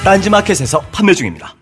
딴지마켓에서 판매 중입니다.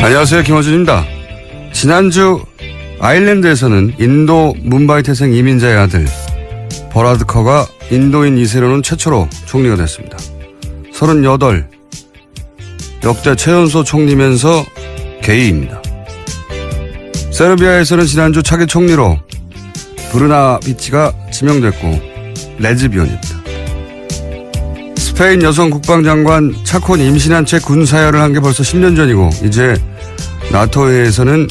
안녕하세요. 김어준입니다. 지난주 아일랜드에서는 인도 뭄바이 태생 이민자의 아들 버라드 커가 인도인 2세로는 최초로 총리가 됐습니다. 38, 역대 최연소 총리면서 게이입니다. 세르비아에서는 지난주 차기 총리로 브르나비치가 지명됐고 레즈비언입니다. 스페인 여성 국방장관 차콘이 임신한 채 군사열을 한 게 벌써 10년 전이고 이제 나토회에서는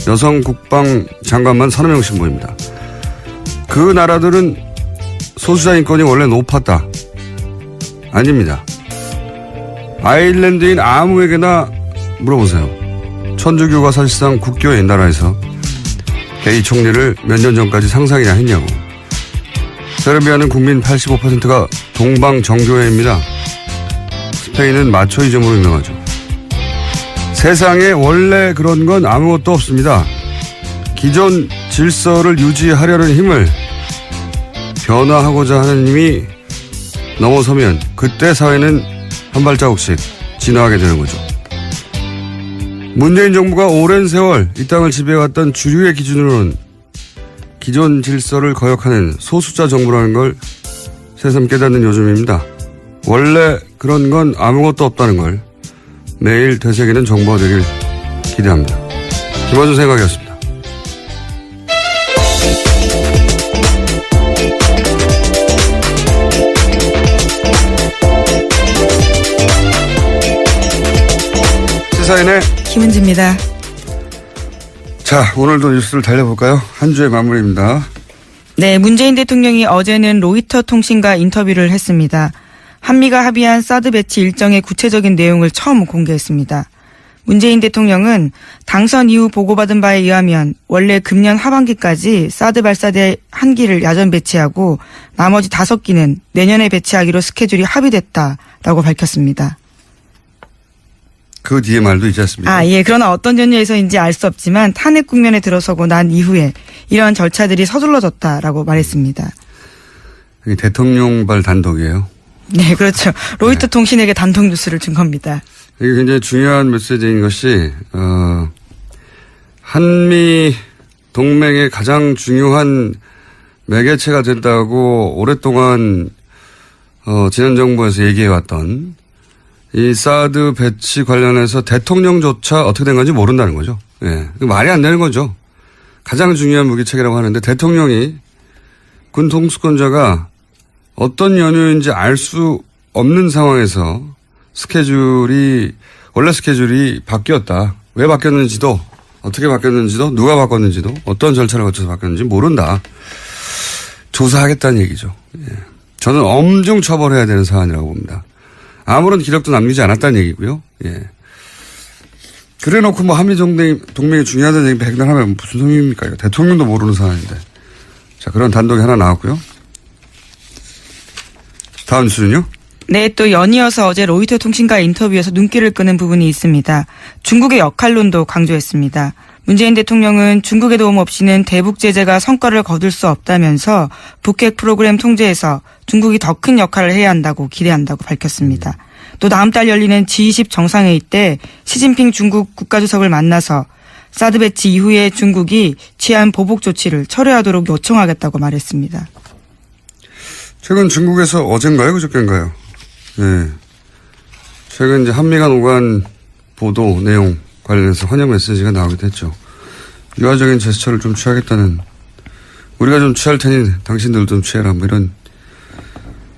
여성 국방장관만 30명씩 모입니다. 그 나라들은 소수자 인권이 원래 높았다. 아닙니다. 아일랜드인 아무에게나 물어보세요. 천주교가 사실상 국교의 나라에서 게이 총리를 몇 년 전까지 상상이나 했냐고. 세르비아는 국민 85%가 동방 정교회입니다. 스페인은 마초이즘으로 유명하죠. 세상에 원래 그런 건 아무것도 없습니다. 기존 질서를 유지하려는 힘을 변화하고자 하는 힘이 넘어서면 그때 사회는 한 발자국씩 진화하게 되는 거죠. 문재인 정부가 오랜 세월 이 땅을 지배해왔던 주류의 기준으로는 기존 질서를 거역하는 소수자 정부라는 걸 새삼 깨닫는 요즘입니다. 원래 그런 건 아무것도 없다는 걸 매일 되새기는 정부가 되길 기대합니다. 김어준 생각이었습니다. 시사인의 김은지입니다. 자, 오늘도 뉴스를 달려볼까요? 한 주의 마무리입니다. 네, 문재인 대통령이 어제는 로이터 통신과 인터뷰를 했습니다. 한미가 합의한 사드 배치 일정의 구체적인 내용을 처음 공개했습니다. 문재인 대통령은 당선 이후 보고받은 바에 의하면 원래 금년 하반기까지 사드 발사대 1기를 야전 배치하고 나머지 5기는 내년에 배치하기로 스케줄이 합의됐다라고 밝혔습니다. 그 뒤에 말도 있지 않습니까? 예. 그러나 어떤 전제에서인지 알 수 없지만 탄핵 국면에 들어서고 난 이후에 이러한 절차들이 서둘러졌다라고 말했습니다. 이게 대통령발 단독이에요. 네, 그렇죠. 로이터 통신에게 단독 뉴스를 준 겁니다. 이게 굉장히 중요한 메시지인 것이 한미 동맹의 가장 중요한 매개체가 된다고 오랫동안 지난 정부에서 얘기해왔던 이 사드 배치 관련해서 대통령조차 어떻게 된 건지 모른다는 거죠. 예, 말이 안 되는 거죠. 가장 중요한 무기체계라고 하는데 대통령이 군 통수권자가 어떤 연유인지 알 수 없는 상황에서 원래 스케줄이 바뀌었다. 왜 바뀌었는지도, 어떻게 바뀌었는지도, 누가 바꿨는지도, 어떤 절차를 거쳐서 바뀌었는지 모른다. 조사하겠다는 얘기죠. 예. 저는 엄중 처벌해야 되는 사안이라고 봅니다. 아무런 기록도 남기지 않았다는 얘기고요. 예. 그래 놓고 뭐 한미 동맹이 중요하다는 얘기 백날 하면 무슨 소용입니까? 이거 대통령도 모르는 사안인데. 자, 그런 단독이 하나 나왔고요. 다음 뉴스는요? 네, 또 연이어서 어제 로이터 통신과 인터뷰에서 눈길을 끄는 부분이 있습니다. 중국의 역할론도 강조했습니다. 문재인 대통령은 중국의 도움 없이는 대북 제재가 성과를 거둘 수 없다면서 북핵 프로그램 통제에서 중국이 더 큰 역할을 해야 한다고 기대한다고 밝혔습니다. 또 다음 달 열리는 G20 정상회의 때 시진핑 중국 국가주석을 만나서 사드 배치 이후에 중국이 취한 보복 조치를 철회하도록 요청하겠다고 말했습니다. 최근 중국에서 어젠가요? 그저께인가요? 네. 최근 이제 한미 간 오간 보도 내용 관련해서 환영 메시지가 나오기도 했죠. 유화적인 제스처를 좀 취하겠다는, 우리가 좀 취할 테니 당신들도 좀 취해라, 뭐 이런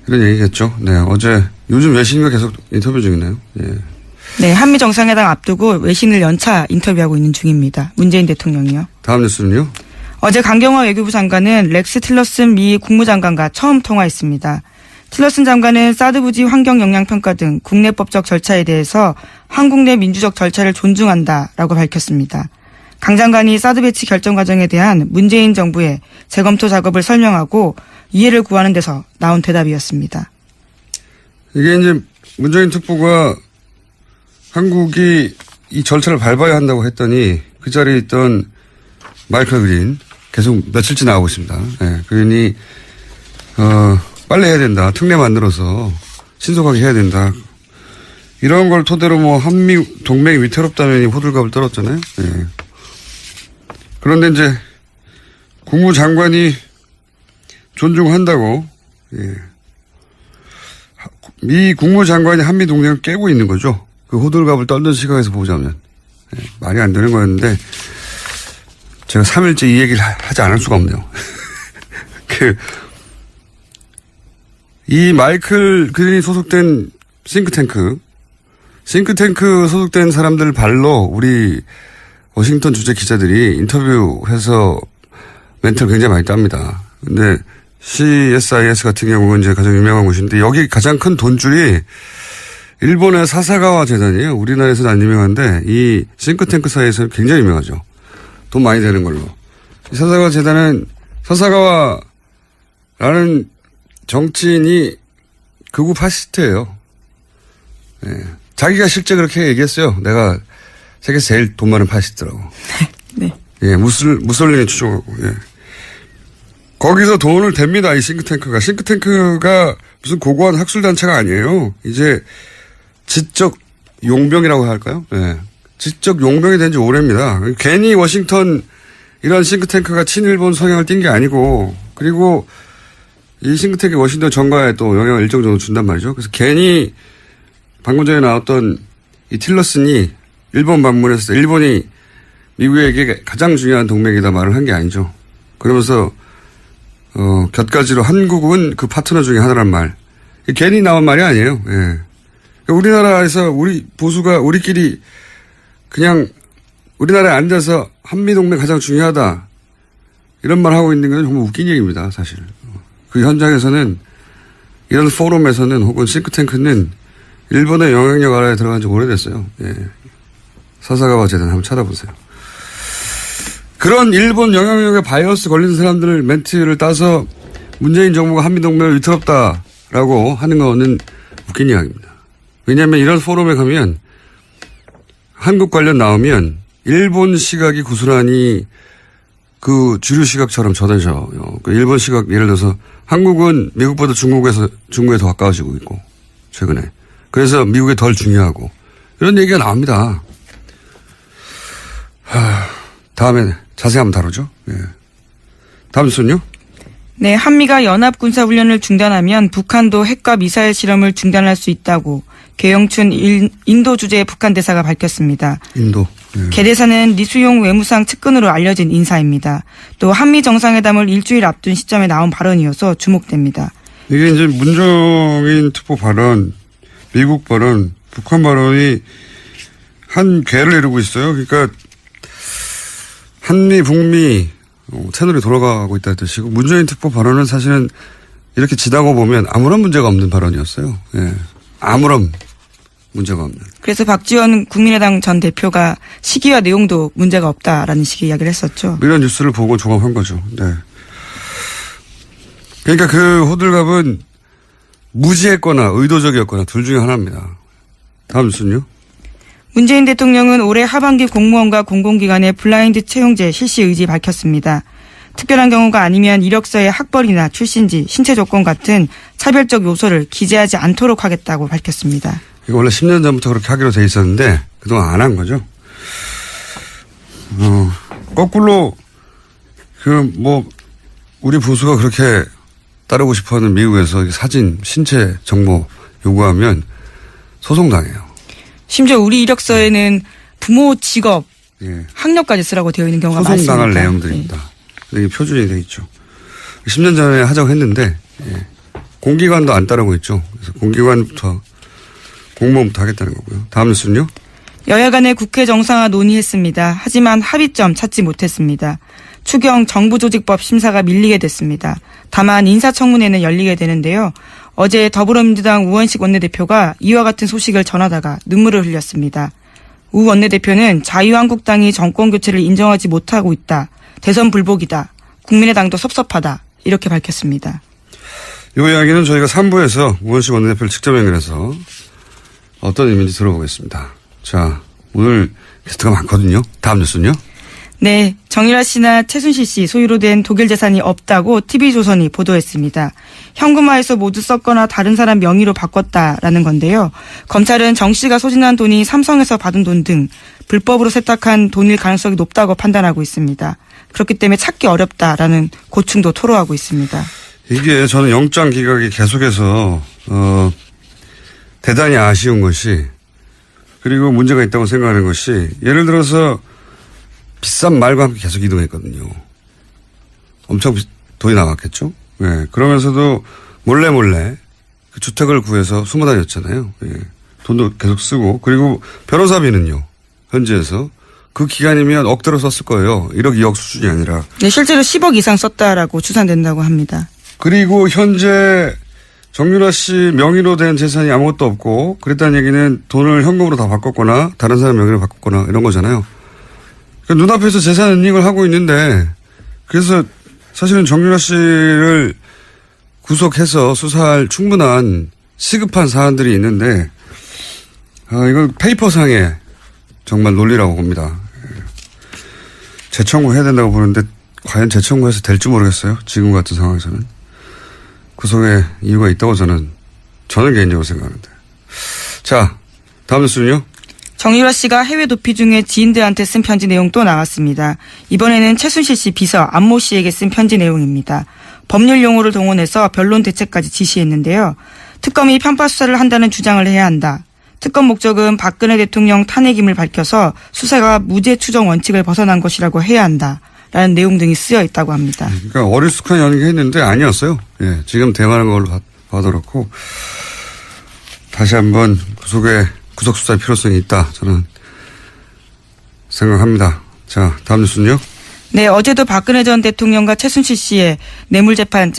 얘기겠죠. 네. 어제, 요즘 외신과 계속 인터뷰 중이네요. 예. 네. 한미 정상회담 앞두고 외신을 연차 인터뷰하고 있는 중입니다. 문재인 대통령이요. 다음 뉴스는요? 어제 강경화 외교부 장관은 렉스 틸러슨 미 국무장관과 처음 통화했습니다. 틸러슨 장관은 사드 부지 환경 영향 평가 등 국내법적 절차에 대해서 한국 내 민주적 절차를 존중한다라고 밝혔습니다. 강 장관이 사드 배치 결정 과정에 대한 문재인 정부의 재검토 작업을 설명하고 이해를 구하는 데서 나온 대답이었습니다. 이게 이제 문재인 특보가 한국이 이 절차를 밟아야 한다고 했더니 그 자리에 있던 마이클 그린 계속 며칠째 나오고 있습니다. 네, 그린이 빨리 해야 된다. 특례 만들어서 신속하게 해야 된다. 이런 걸 토대로 뭐 한미 동맹이 위태롭다는 호들갑을 떨었잖아요. 네. 그런데 이제 국무장관이 존중한다고 미 국무장관이 한미 동맹을 깨고 있는 거죠. 그 호들갑을 떨던 시각에서 보자면 말이 안 되는 거였는데 제가 3일째 이 얘기를 하지 않을 수가 없네요. 이 마이클 그린이 소속된 싱크탱크 소속된 사람들 발로 우리 워싱턴 주재 기자들이 인터뷰해서 멘트를 굉장히 많이 땁니다. 근데 CSIS 같은 경우는 이제 가장 유명한 곳인데 여기 가장 큰 돈줄이 일본의 사사가와 재단이에요. 우리나라에서는 안 유명한데 이 싱크탱크 사이에서는 굉장히 유명하죠. 돈 많이 되는 걸로. 이 사사가와 재단은 사사가와라는 정치인이 극우 파시스트예요. 네. 자기가 실제 그렇게 얘기했어요. 내가 세계에서 제일 돈 많은 파시스트라고. 네. 예, 무솔리니 추종하고. 예. 거기서 돈을 댑니다. 이 싱크탱크가. 싱크탱크가 무슨 고고한 학술단체가 아니에요. 이제 지적 용병이라고 할까요? 예. 지적 용병이 된 지 오래입니다. 괜히 워싱턴 이런 싱크탱크가 친일본 성향을 띈 게 아니고 그리고 이 싱크탱크 워싱턴 정가에 또 영향을 일정 정도 준단 말이죠. 그래서 괜히 방금 전에 나왔던 이 틸러슨이 일본 방문해서 일본이 미국에게 가장 중요한 동맹이다 말을 한 게 아니죠. 그러면서 곁가지로 한국은 그 파트너 중에 하나란 말. 괜히 나온 말이 아니에요. 예. 우리나라에서 우리 보수가 우리끼리 그냥 우리나라에 앉아서 한미동맹 가장 중요하다. 이런 말 하고 있는 건 정말 웃긴 얘기입니다. 사실. 그 현장에서는 이런 포럼에서는 혹은 싱크탱크는 일본의 영향력 아래에 들어간 지 오래됐어요. 예. 사사가와 재단 한번 찾아보세요. 그런 일본 영향력에 바이러스 걸린 사람들 멘트를 따서 문재인 정부가 한미동맹을 위태롭다라고 하는 거는 웃긴 이야기입니다. 왜냐하면 이런 포럼에 가면 한국 관련 나오면 일본 시각이 고스란히 그 주류 시각처럼 전해져요. 그 일본 시각 예를 들어서 한국은 미국보다 중국에 더 가까워지고 있고 최근에. 그래서 미국에 덜 중요하고 이런 얘기가 나옵니다. 다음에 자세히 한번 다루죠. 예. 다음 순요. 네, 한미가 연합군사훈련을 중단하면 북한도 핵과 미사일 실험을 중단할 수 있다고 계영춘 인도 주재 북한 대사가 밝혔습니다. 인도. 예. 개 대사는 리수용 외무상 측근으로 알려진 인사입니다. 또 한미 정상회담을 일주일 앞둔 시점에 나온 발언이어서 주목됩니다. 이게 이제 문정인 특보 발언, 미국 발언, 북한 발언이 한 궤를 이루고 있어요. 그러니까 한미, 북미 채널이 돌아가고 있다는 뜻이고 문재인 특보 발언은 사실은 이렇게 지나고 보면 아무런 문제가 없는 발언이었어요. 예. 아무런 문제가 없는. 그래서 박지원 국민의당 전 대표가 시기와 내용도 문제가 없다라는 식의 이야기를 했었죠. 이런 뉴스를 보고 종합한 거죠. 네. 그러니까 그 호들갑은 무지했거나 의도적이었거나 둘 중에 하나입니다. 다음 뉴스는요. 문재인 대통령은 올해 하반기 공무원과 공공기관의 블라인드 채용제 실시 의지 밝혔습니다. 특별한 경우가 아니면 이력서에 학벌이나 출신지, 신체 조건 같은 차별적 요소를 기재하지 않도록 하겠다고 밝혔습니다. 이거 원래 10년 전부터 그렇게 하기로 돼 있었는데 그동안 안 한 거죠. 거꾸로 우리 보수가 그렇게 따르고 싶어하는 미국에서 사진, 신체 정보 요구하면 소송당해요. 심지어 우리 이력서에는 부모 직업, 예. 학력까지 쓰라고 되어 있는 경우가 많습니다. 소송당할 내용들입니다. 이게 표준이 돼 있죠. 10년 전에 하자고 했는데 공기관도 안 따르고 있죠. 그래서 공기관부터 공무원부터 하겠다는 거고요. 다음 뉴스는요. 여야 간의 국회 정상화 논의했습니다. 하지만 합의점 찾지 못했습니다. 추경 정부조직법 심사가 밀리게 됐습니다. 다만 인사청문회는 열리게 되는데요. 어제 더불어민주당 우원식 원내대표가 이와 같은 소식을 전하다가 눈물을 흘렸습니다. 우 원내대표는 자유한국당이 정권교체를 인정하지 못하고 있다. 대선 불복이다. 국민의당도 섭섭하다. 이렇게 밝혔습니다. 이 이야기는 저희가 3부에서 우원식 원내대표를 직접 연결해서 어떤 의미인지 들어보겠습니다. 자, 오늘 게스트가 많거든요. 다음 뉴스는요? 네, 정유라 씨나 최순실 씨 소유로 된 독일 재산이 없다고 TV조선이 보도했습니다. 현금화해서 모두 썼거나 다른 사람 명의로 바꿨다라는 건데요. 검찰은 정 씨가 소진한 돈이 삼성에서 받은 돈 등 불법으로 세탁한 돈일 가능성이 높다고 판단하고 있습니다. 그렇기 때문에 찾기 어렵다라는 고충도 토로하고 있습니다. 이게 저는 영장 기각이 계속해서 대단히 아쉬운 것이, 그리고 문제가 있다고 생각하는 것이, 예를 들어서 비싼 말과 함께 계속 이동했거든요. 엄청 돈이 나갔겠죠. 예. 그러면서도 몰래 그 주택을 구해서 숨어 다녔잖아요. 예. 돈도 계속 쓰고, 그리고 변호사비는요, 현지에서 그 기간이면 억대로 썼을 거예요. 1억 2억 수준이 아니라. 네, 실제로 10억 이상 썼다라고 추산된다고 합니다. 그리고 현재 정유라 씨 명의로 된 재산이 아무것도 없고, 그랬다는 얘기는 돈을 현금으로 다 바꿨거나 다른 사람 명의로 바꿨거나 이런 거잖아요. 그러니까 눈앞에서 재산 은닉을 하고 있는데, 그래서 사실은 정유라 씨를 구속해서 수사할 충분한 시급한 사안들이 있는데, 이건 페이퍼상의 정말 논리라고 봅니다. 재청구해야 된다고 보는데 과연 재청구해서 될지 모르겠어요. 지금 같은 상황에서는. 구속의 이유가 있다고 저는 개인적으로 생각하는데. 자, 다음 뉴스는요. 정유라 씨가 해외 도피 중에 지인들한테 쓴 편지 내용 또 나왔습니다. 이번에는 최순실 씨 비서 안모 씨에게 쓴 편지 내용입니다. 법률 용어를 동원해서 변론 대책까지 지시했는데요. 특검이 편파 수사를 한다는 주장을 해야 한다. 특검 목적은 박근혜 대통령 탄핵임을 밝혀서 수사가 무죄 추정 원칙을 벗어난 것이라고 해야 한다라는 내용 등이 쓰여 있다고 합니다. 그러니까 어리숙한 연기했는데 아니었어요. 예, 지금 대응하는 걸로 봐도 그렇고, 다시 한번 구속 수사의 필요성이 있다, 저는 생각합니다. 자, 다음 뉴스는요. 네, 어제도 박근혜 전 대통령과 최순실 씨의 뇌물재판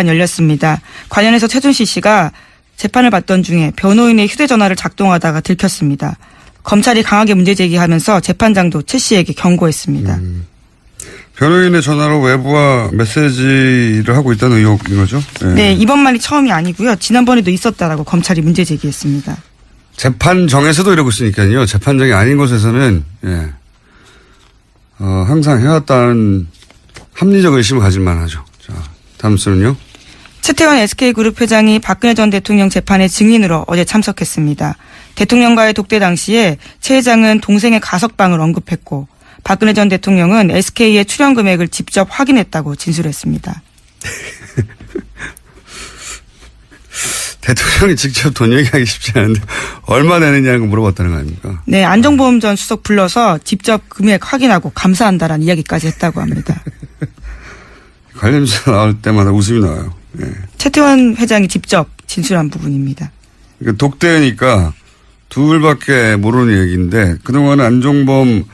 열렸습니다. 관련해서 최순실 씨가 재판을 받던 중에 변호인의 휴대전화를 작동하다가 들켰습니다. 검찰이 강하게 문제제기하면서 재판장도 최 씨에게 경고했습니다. 변호인의 전화로 외부와 메시지를 하고 있다는 의혹인 거죠? 네, 이번만이 처음이 아니고요. 지난번에도 있었다라고 검찰이 문제제기했습니다. 재판정에서도 이러고 있으니까요. 재판정이 아닌 곳에서는 항상 해왔다는 합리적 의심을 가질만 하죠. 자, 다음 뉴스는요. 최태원 SK그룹 회장이 박근혜 전 대통령 재판에 증인으로 어제 참석했습니다. 대통령과의 독대 당시에 최 회장은 동생의 가석방을 언급했고, 박근혜 전 대통령은 SK의 출연 금액을 직접 확인했다고 진술했습니다. 대통령이 직접 돈 얘기하기 쉽지 않은데 얼마 내느냐고 물어봤다는 거 아닙니까? 네, 안종범 전 수석 불러서 직접 금액 확인하고 감사한다라는 이야기까지 했다고 합니다. 관련 주사 나올 때마다 웃음이 나와요. 네. 최태원 회장이 직접 진술한 부분입니다. 그러니까 독대니까 둘밖에 모르는 얘기인데, 그동안 안종범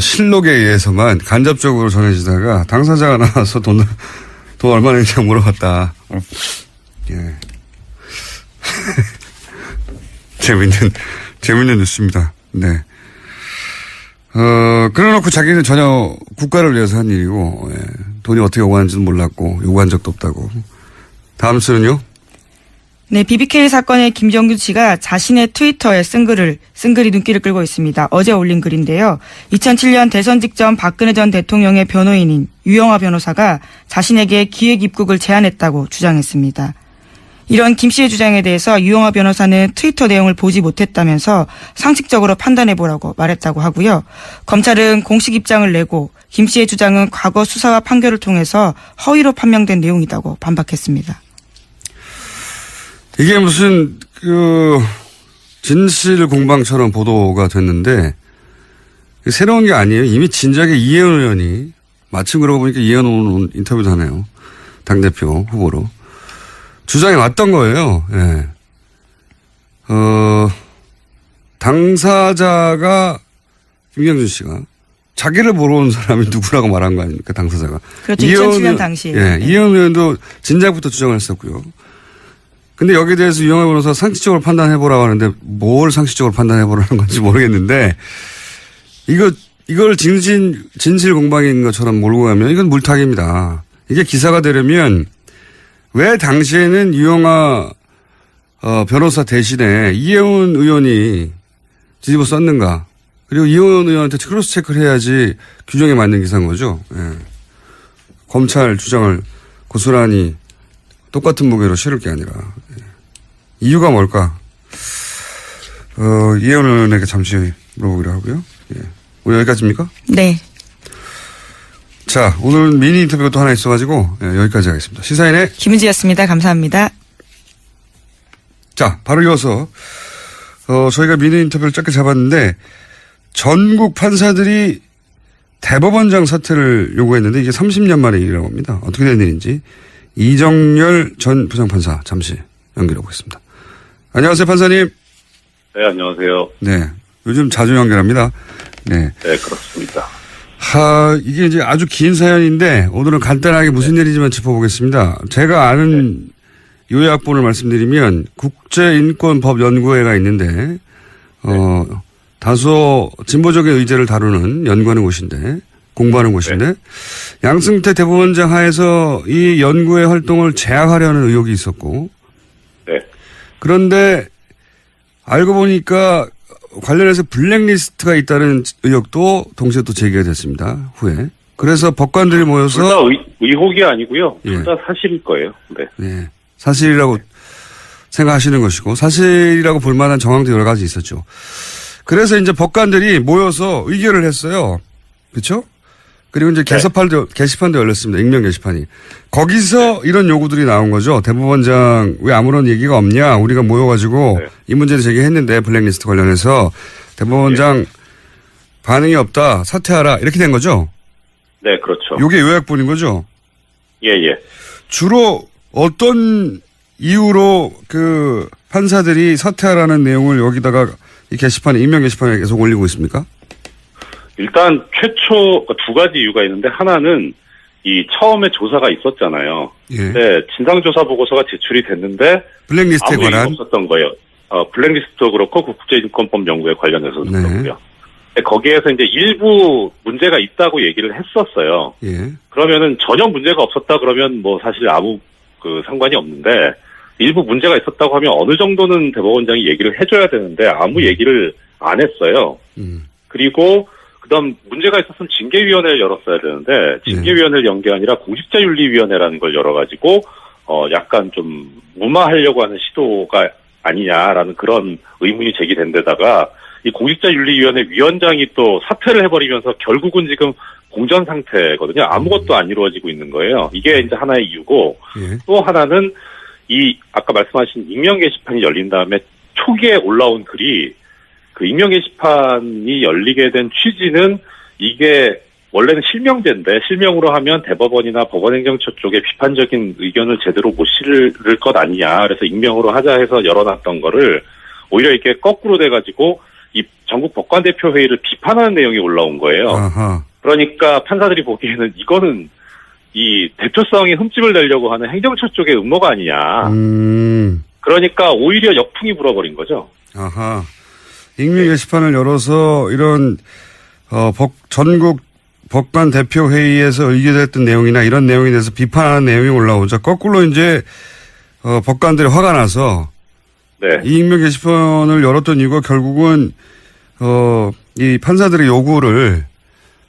실록에 의해서만 간접적으로 전해지다가 당사자가 나와서 돈 얼마 내느냐고 물어봤다. 예. 재밌는 뉴스입니다. 네. 그래놓고 자기는 전혀 국가를 위해서 한 일이고, 예. 돈이 어떻게 오가는지는 몰랐고, 요구한 적도 없다고. 다음 수는요? 네, BBK 사건의 김정규 씨가 자신의 트위터에 쓴 글이 눈길을 끌고 있습니다. 어제 올린 글인데요. 2007년 대선 직전 박근혜 전 대통령의 변호인인 유영하 변호사가 자신에게 기획 입국을 제안했다고 주장했습니다. 이런 김 씨의 주장에 대해서 유영하 변호사는 트위터 내용을 보지 못했다면서 상식적으로 판단해보라고 말했다고 하고요. 검찰은 공식 입장을 내고 김 씨의 주장은 과거 수사와 판결을 통해서 허위로 판명된 내용이라고 반박했습니다. 이게 무슨 진실 공방처럼 보도가 됐는데 새로운 게 아니에요. 이미 진작에 이혜원 의원이, 마침 그러고 보니까 이혜원 의원 인터뷰도 하네요. 당대표 후보로. 주장이 왔던 거예요. 예. 당사자가 김경준 씨가 자기를 보러 온 사람이 누구라고 말한 거 아닙니까, 당사자가. 그렇죠. 2007년 당시에. 예. 이혜원 의원도 진작부터 주장을 했었고요. 근데 여기에 대해서 유영하 변호사 상식적으로 판단해보라고 하는데 뭘 상식적으로 판단해보라는 건지 모르겠는데 이걸 진실 공방인 것처럼 몰고 가면 이건 물타기입니다. 이게 기사가 되려면 왜 당시에는 유영하 변호사 대신에 이혜원 의원이 뒤집어 썼는가. 그리고 이혜원 의원한테 크로스 체크를 해야지 규정에 맞는 기사인 거죠. 예. 검찰 주장을 고스란히 똑같은 무게로 실을 게 아니라. 예. 이유가 뭘까? 이혜원 의원에게 잠시 물어보기로 하고요. 예. 오늘 여기까지입니까? 네. 자, 오늘 미니 인터뷰가 또 하나 있어가지고 여기까지 하겠습니다. 시사인의 김은지였습니다. 감사합니다. 자, 바로 이어서 저희가 미니 인터뷰를 짧게 잡았는데 전국 판사들이 대법원장 사퇴를 요구했는데 이게 30년 만의 일이라고 합니다. 어떻게 된 일인지 이정열 전 부장판사 잠시 연결해 보겠습니다. 안녕하세요, 판사님. 네, 안녕하세요. 네, 요즘 자주 연결합니다. 네, 네, 그렇습니다. 이게 이제 아주 긴 사연인데 오늘은 간단하게 무슨 일인지만 짚어보겠습니다. 제가 아는 요약본을 말씀드리면 국제인권법연구회가 있는데 다소 진보적인 의제를 다루는 연구하는 곳인데 공부하는 곳인데 양승태 대법원장 하에서 이 연구회 활동을 제약하려는 의혹이 있었고 네. 그런데 알고 보니까 관련해서 블랙리스트가 있다는 의혹도 동시에 또 제기가 됐습니다. 후에. 그래서 법관들이 모여서. 둘 다 의혹이 아니고요. 예. 둘 다 사실일 거예요. 네. 네. 사실이라고 생각하시는 것이고 사실이라고 볼 만한 정황도 여러 가지 있었죠. 그래서 이제 법관들이 모여서 의결을 했어요. 그렇죠? 그리고 이제 게시판도 열렸습니다. 익명 게시판이. 거기서 이런 요구들이 나온 거죠. 대법원장 왜 아무런 얘기가 없냐. 우리가 모여가지고 이 문제를 제기했는데 블랙리스트 관련해서 대법원장 반응이 없다. 사퇴하라. 이렇게 된 거죠. 네, 그렇죠. 이게 요약본인 거죠. 예, 예. 주로 어떤 이유로 그 판사들이 사퇴하라는 내용을 여기다가 이 게시판에 익명 게시판에 계속 올리고 있습니까? 일단 최초 두 가지 이유가 있는데 하나는 이 처음에 조사가 있었잖아요. 예. 네, 진상조사 보고서가 제출이 됐는데 블랙리스트에 아무 얘기가 관한 없었던 거예요. 블랙리스트도 그렇고 국제인권법 연구에 관련해서도 네. 그렇고요. 거기에서 이제 일부 문제가 있다고 얘기를 했었어요. 예. 그러면은 전혀 문제가 없었다 그러면 뭐 사실 아무 상관이 없는데 일부 문제가 있었다고 하면 어느 정도는 대법원장이 얘기를 해줘야 되는데 아무 얘기를 안 했어요. 그리고 그다음 문제가 있었으면 징계위원회를 열었어야 되는데 징계위원회를 연 게 아니라 공직자윤리위원회라는 걸 열어가지고 약간 좀 무마하려고 하는 시도가 아니냐라는 그런 의문이 제기된 데다가 이 공직자윤리위원회 위원장이 또 사퇴를 해버리면서 결국은 지금 공전 상태거든요. 아무것도 안 이루어지고 있는 거예요. 이게 이제 하나의 이유고 예. 또 하나는 이 아까 말씀하신 익명 게시판이 열린 다음에 초기에 올라온 글이 그 익명 게시판이 열리게 된 취지는 이게 원래는 실명제인데 실명으로 하면 대법원이나 법원행정처 쪽에 비판적인 의견을 제대로 못 실을 것 아니냐. 그래서 익명으로 하자 해서 열어놨던 거를 오히려 이렇게 거꾸로 돼가지고 이 전국 법관대표회의를 비판하는 내용이 올라온 거예요. 아하. 그러니까 판사들이 보기에는 이거는 이 대표성에 흠집을 내려고 하는 행정처 쪽의 음모가 아니냐. 그러니까 오히려 역풍이 불어버린 거죠. 아하. 익명 게시판을 열어서 이런 전국 법관 대표 회의에서 의결됐던 내용이나 이런 내용에 대해서 비판하는 내용이 올라오자 거꾸로 이제 법관들이 화가 나서 네. 이 익명 게시판을 열었던 이유가 결국은 이 판사들의 요구를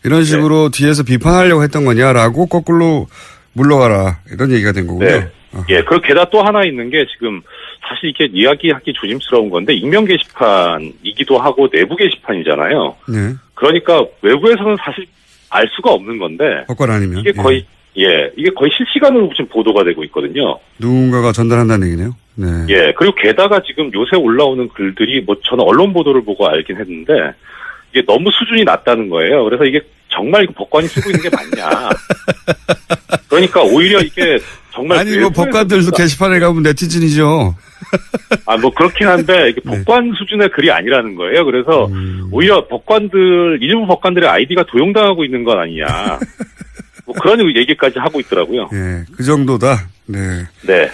이런 식으로 뒤에서 비판하려고 했던 거냐라고 거꾸로 물러가라 이런 얘기가 된 거군요. 네. 예, 그리고 게다가 또 하나 있는 게 지금 사실 이게 이야기하기 조심스러운 건데 익명 게시판이기도 하고 내부 게시판이잖아요. 네. 그러니까 외부에서는 사실 알 수가 없는 건데 법관 아니면 이게 거의 이게 거의 실시간으로 지금 보도가 되고 있거든요. 누군가가 전달한다는 얘기네요. 네. 예, 그리고 게다가 지금 요새 올라오는 글들이 뭐 저는 언론 보도를 보고 알긴 했는데 이게 너무 수준이 낮다는 거예요. 그래서 이게 정말 이거 법관이 쓰고 있는 게 맞냐. 그러니까 오히려 이게 정말 아니 뭐 법관들도 게시판에 가면 네티즌이죠. 뭐 그렇긴 한데 이게 법관 수준의 글이 아니라는 거예요. 그래서 오히려 일부 법관들의 아이디가 도용당하고 있는 건 아니냐. 뭐 그런 얘기까지 하고 있더라고요. 예, 그 정도다. 네. 네.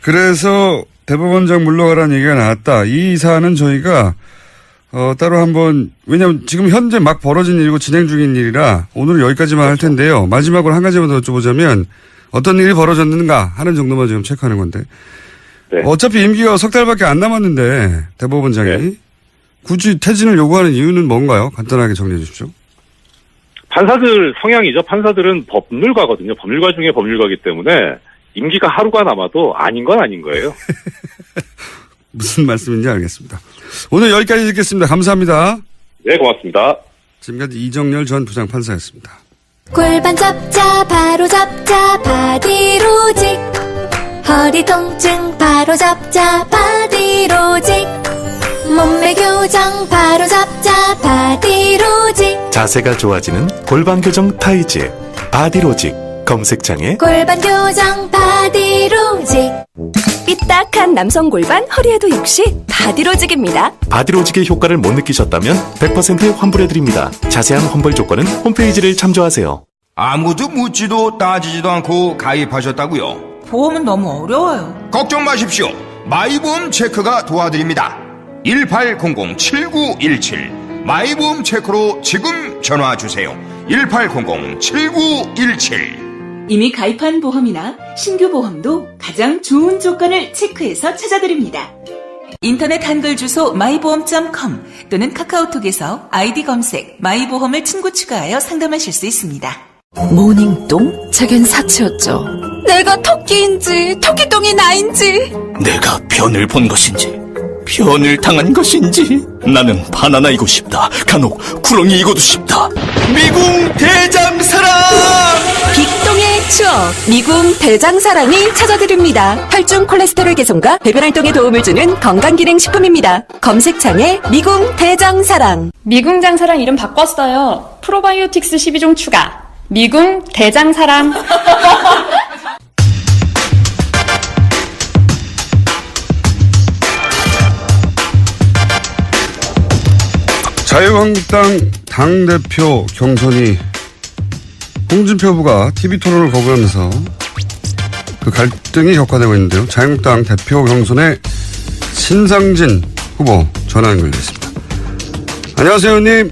그래서 대법원장 물러가라는 얘기가 나왔다. 이 사안은 저희가 따로 한번, 왜냐하면 지금 현재 막 벌어진 일이고 진행 중인 일이라 오늘은 여기까지만 할 텐데요. 마지막으로 한 가지만 더 여쭤보자면 어떤 일이 벌어졌는가 하는 정도만 지금 체크하는 건데. 네. 어차피 임기가 석 달밖에 안 남았는데 대법원장이 네. 굳이 퇴진을 요구하는 이유는 뭔가요? 간단하게 정리해 주십시오. 판사들 성향이죠. 판사들은 법률가거든요. 법률가 중에 법률가이기 때문에 임기가 하루가 남아도 아닌 건 아닌 거예요. 무슨 말씀인지 알겠습니다. 오늘 여기까지 듣겠습니다. 감사합니다. 네, 고맙습니다. 지금까지 이정열 전 부장판사였습니다. 골반 잡자 바로 잡자 바디로직 허리 통증 바로 잡자 바디로직 몸매 교정 바로 잡자 바디로직 자세가 좋아지는 골반 교정 타이즈 바디로직 검색창에 골반 교정 바디로직 삐딱한 남성 골반 허리에도 역시 바디로직입니다. 바디로직의 효과를 못 느끼셨다면 100% 환불해드립니다. 자세한 환불 조건은 홈페이지를 참조하세요. 아무도 묻지도 따지지도 않고 가입하셨다고요? 보험은 너무 어려워요. 걱정 마십시오. 마이보험 체크가 도와드립니다. 1800-7917 마이보험 체크로 지금 전화주세요. 1800-7917 이미 가입한 보험이나 신규 보험도 가장 좋은 조건을 체크해서 찾아드립니다. 인터넷 한글 주소 마이보험.com 또는 카카오톡에서 아이디 검색 마이보험을 친구 추가하여 상담하실 수 있습니다. 모닝똥? 제겐 사치였죠. 내가 토끼인지 토끼똥이 나인지 내가 변을 본 것인지 변을 당한 것인지 나는 바나나이고 싶다. 간혹 구렁이이고도 싶다. 미궁 대장사랑! 빅똥의 추억 미궁 대장사랑이 찾아드립니다. 혈중 콜레스테롤 개선과 배변 활동에 도움을 주는 건강기능식품입니다. 검색창에 미궁 대장사랑. 미궁 장사랑 이름 바꿨어요. 프로바이오틱스 12종 추가. 미궁 대장사랑. 자유한국당 당대표 경선이 홍준표 후보가 TV토론을 거부하면서 그 갈등이 격화되고 있는데요. 자유한국당 대표 경선에 신상진 후보 전화 연결되어 있습니다. 안녕하세요, 의원님.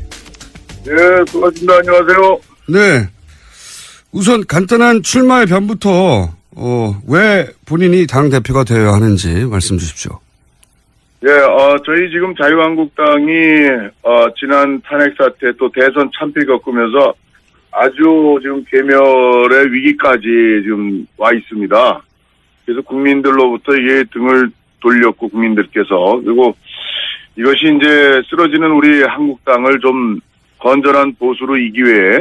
네, 반갑습니다. 안녕하세요. 네. 우선 간단한 출마의 변부터 왜 본인이 당대표가 되어야 하는지 말씀 주십시오. 예, 저희 지금 자유한국당이 지난 탄핵 사태 또 대선 참패 겪으면서 아주 지금 괴멸의 위기까지 지금 와 있습니다. 그래서 국민들로부터 이게 등을 돌렸고 국민들께서 그리고 이것이 이제 쓰러지는 우리 한국당을 좀 건전한 보수로 이기 위해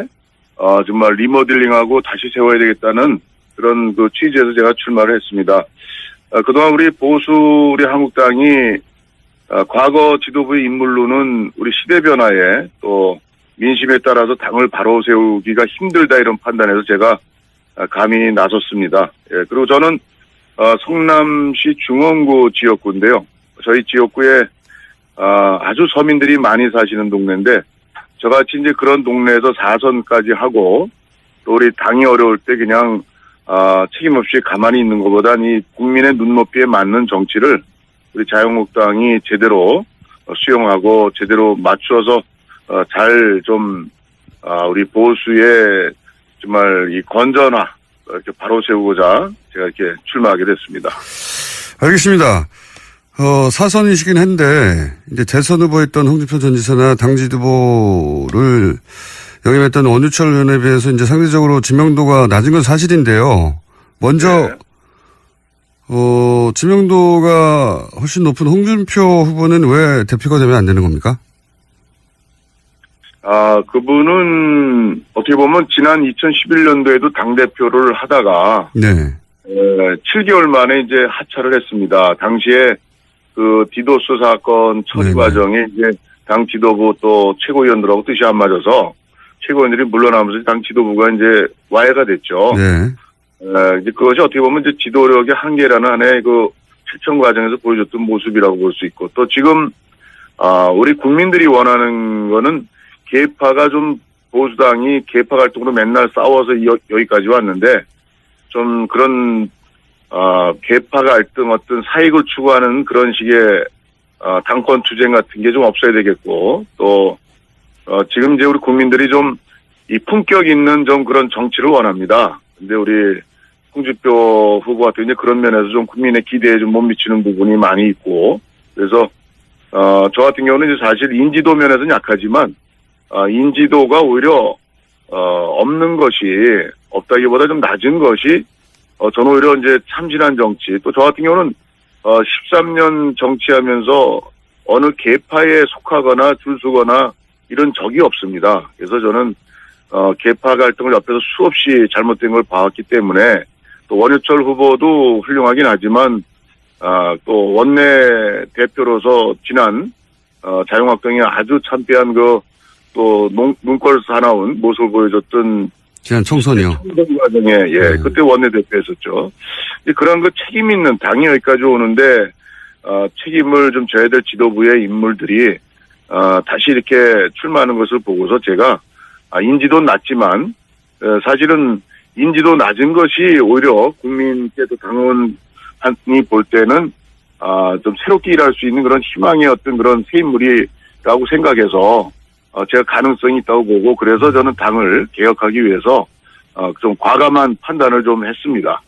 정말 리모델링하고 다시 세워야 되겠다는 그런 그 취지에서 제가 출마를 했습니다. 그동안 우리 보수 우리 한국당이 과거 지도부의 인물로는 우리 시대 변화에 또 민심에 따라서 당을 바로 세우기가 힘들다 이런 판단에서 제가 감히 나섰습니다. 예, 그리고 저는 성남시 중원구 지역구인데요. 저희 지역구에 아주 서민들이 많이 사시는 동네인데 저같이 이제 그런 동네에서 4선까지 하고 또 우리 당이 어려울 때 그냥 책임 없이 가만히 있는 것보단 이 국민의 눈높이에 맞는 정치를 우리 자유한국당이 제대로 수용하고 제대로 맞추어서 잘 좀 우리 보수의 정말 이 건전화 이렇게 바로 세우고자 제가 이렇게 출마하게 됐습니다. 알겠습니다. 4선이시긴 한데 이제 대선 후보였던 홍준표 전 지사나 당 지도부를 영입했던 원유철 의원에 비해서 이제 상대적으로知名도가 낮은 건 사실인데요. 먼저 네.知名도가 훨씬 높은 홍준표 후보는 왜 대표가 되면 안 되는 겁니까? 그분은 어떻게 보면 지난 2011년도에도 당대표를 하다가 네. 7개월 만에 이제 하차를 했습니다. 당시에 그 디도스 사건 처리 네네. 과정에 이제 당 지도부 또 최고위원들하고 뜻이 안 맞아서 최고위원들이 물러나면서 당 지도부가 이제 와해가 됐죠. 네. 이제 그것이 어떻게 보면 이제 지도력의 한계라는 하나의 그 실천 과정에서 보여줬던 모습이라고 볼 수 있고 또 지금 우리 국민들이 원하는 거는 계파가 좀 보수당이 계파 갈등으로 맨날 싸워서 여기까지 왔는데 좀 그런 계파 갈등 어떤 사익을 추구하는 그런 식의 당권 투쟁 같은 게 좀 없어야 되겠고, 또 지금 이제 우리 국민들이 좀 이 품격 있는 좀 그런 정치를 원합니다. 근데 우리 홍준표 후보 같은 이제 그런 면에서 좀 국민의 기대에 좀 못 미치는 부분이 많이 있고, 그래서 저 같은 경우는 이제 사실 인지도 면에서는 약하지만 인지도가 오히려 없는 것이, 없다기보다 좀 낮은 것이 저는 오히려 이제 참신한 정치, 또 저 같은 경우는 13년 정치하면서 어느 계파에 속하거나 줄서거나 이런 적이 없습니다. 그래서 저는 계파 갈등을 옆에서 수없이 잘못된 걸 봐왔기 때문에, 또 원유철 후보도 훌륭하긴 하지만 또 원내 대표로서 지난 자유한국당이 아주 참패한 또 눈꼴 사나운 모습을 보여줬던 지난 총선이요. 총선 과정에 그때 원내 대표였었죠. 그런 책임 있는 당이 여기까지 오는데 책임을 좀 져야 될 지도부의 인물들이 다시 이렇게 출마하는 것을 보고서 제가 인지도는 낮지만 사실은 인지도 낮은 것이 오히려 국민께도 당원이 볼 때는 좀 새롭게 일할 수 있는 그런 희망의 어떤 그런 새 인물이라고 생각해서 제가 가능성이 있다고 보고, 그래서 저는 당을 개혁하기 위해서 좀 과감한 판단을 좀 했습니다.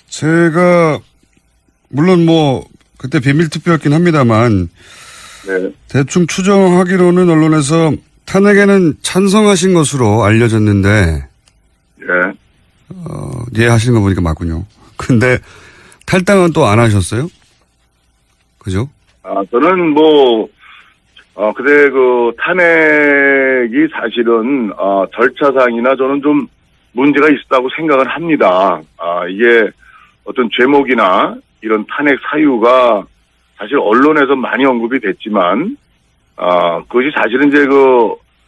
제가 물론 그때 비밀투표였긴 합니다만 대충 추정하기로는 언론에서 탄핵에는 찬성하신 것으로 알려졌는데 하시는 거 보니까 맞군요. 근데 탈당은 또 안 하셨어요? 그죠? 저는 그때 탄핵이 사실은 절차상이나 저는 좀 문제가 있었다고 생각을 합니다. 이게 어떤 죄목이나 이런 탄핵 사유가 사실 언론에서 많이 언급이 됐지만 그것이 사실은 이제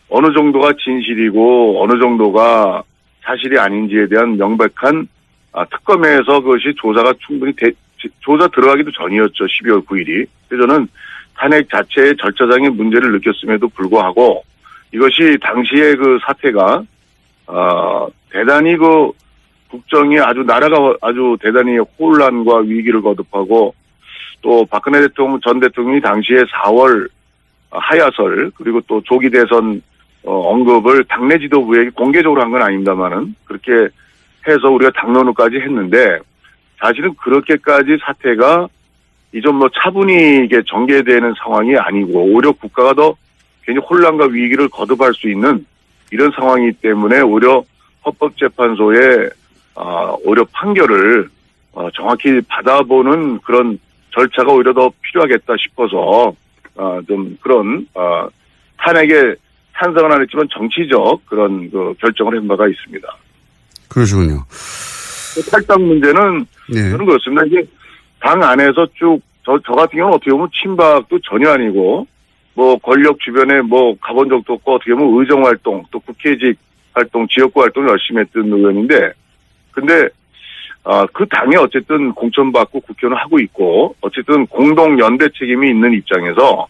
어느 정도가 진실이고 어느 정도가 사실이 아닌지에 대한 명백한 특검에서 그것이 조사가 충분히 조사 들어가기도 전이었죠. 12월 9일이. 그래서 저는 탄핵 자체의 절차상의 문제를 느꼈음에도 불구하고 이것이 당시의 사태가 대단히 국정이 나라가 아주 대단히 혼란과 위기를 거듭하고, 또 박근혜 전 대통령이 당시에 4월 하야설 그리고 또 조기 대선 언급을 당내 지도부에게 공개적으로 한 건 아닙니다만은 그렇게 해서 우리가 당론을까지 했는데, 사실은 그렇게까지 사태가 이좀 차분히 이게 전개되는 상황이 아니고 오히려 국가가 더 굉장히 혼란과 위기를 거듭할 수 있는 이런 상황이기 때문에 오히려 헌법재판소의 오히려 판결을 정확히 받아보는 그런 절차가 오히려 더 필요하겠다 싶어서 좀 그런 탄핵에 찬성은 안 했지만 정치적 그런 결정을 한 바가 있습니다. 그러시군요. 탈당 문제는 저는 그렇습니다. 이게 당 안에서 쭉 저 같은 경우는 어떻게 보면 친박도 전혀 아니고 권력 주변에 가본 적도 없고 어떻게 보면 의정 활동 또 국회직 활동 지역구 활동을 열심히 했던 의원인데, 근데 그 당이 어쨌든 공천받고 국회의원을 하고 있고 어쨌든 공동 연대 책임이 있는 입장에서,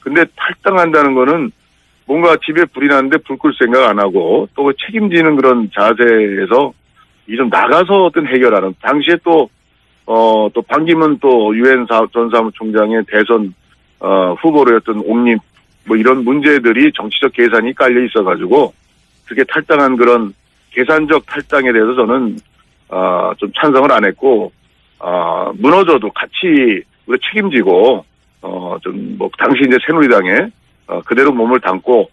근데 탈당한다는 거는 뭔가 집에 불이 났는데 불 끌 생각 안 하고 또 책임지는 그런 자세에서 이 좀 나가서 어떤 해결하는, 당시에 또 반기문 또 유엔 전 사무총장의 대선 후보로였던 옹립 이런 문제들이 정치적 계산이 깔려 있어가지고 그게 탈당한 그런 계산적 탈당에 대해서 저는 좀 찬성을 안 했고, 무너져도 같이 우리 책임지고 당시 이제 새누리당에 그대로 몸을 담고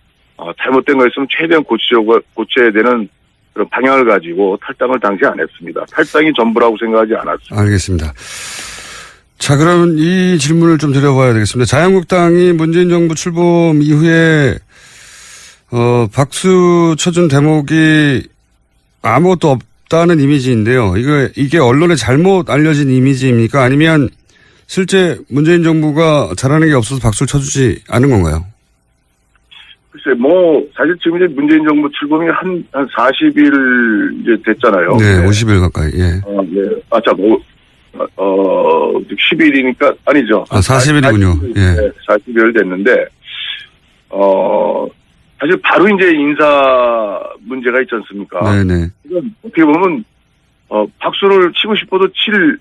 잘못된 거 있으면 최대한 고쳐야 되는 그런 방향을 가지고 탈당을 당시 안 했습니다. 탈당이 전부라고 생각하지 않았습니다. 알겠습니다. 자, 그럼 이 질문을 좀 드려봐야 되겠습니다. 자유한국당이 문재인 정부 출범 이후에 박수 쳐준 대목이 아무것도 없다는 이미지인데요. 이게 언론에 잘못 알려진 이미지입니까? 아니면 실제 문재인 정부가 잘하는 게 없어서 박수를 쳐주지 않은 건가요? 글쎄, 사실 지금 이제 문재인 정부 출범이 한 40일 이제 됐잖아요. 네, 50일 가까이, 예. 네. 10일이니까, 아니죠. 40일이군요. 예. 네, 40일 됐는데, 사실 바로 이제 인사 문제가 있지 않습니까? 네네. 이건 어떻게 보면, 박수를 치고 싶어도 칠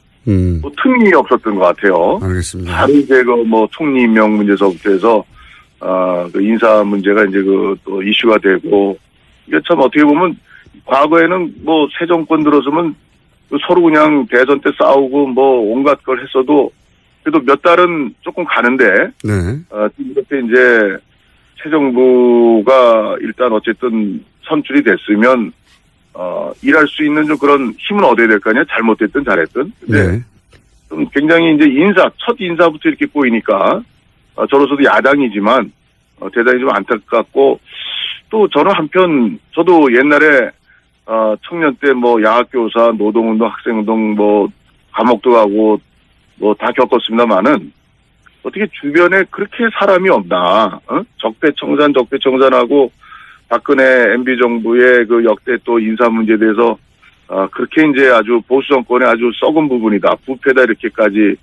뭐 틈이 없었던 것 같아요. 알겠습니다. 바로 이제 뭐 총리 임명 문제서부터 해서 그 인사 문제가 이제 또 이슈가 되고, 이게 참 어떻게 보면 과거에는 뭐 새 정권 들어서면 서로 그냥 대선 때 싸우고 뭐 온갖 걸 했어도 그래도 몇 달은 조금 가는데, 네. 이렇게 이제 새 정부가 일단 어쨌든 선출이 됐으면 일할 수 있는 좀 그런 힘은 얻어야 될 거 아니야? 잘못됐든 잘했든. 근데 네. 좀 굉장히 이제 첫 인사부터 이렇게 꼬이니까, 저로서도 야당이지만, 대단히 좀 안타깝고, 또 저는 한편, 저도 옛날에, 청년 때 뭐 야학교사, 노동운동, 학생운동, 뭐, 감옥도 가고, 뭐 다 겪었습니다만은, 어떻게 주변에 그렇게 사람이 없나, 적폐청산하고, 박근혜 MB 정부의 그 역대 또 인사 문제에 대해서 그렇게 이제 아주 보수 정권의 아주 썩은 부분이다, 부패다 이렇게까지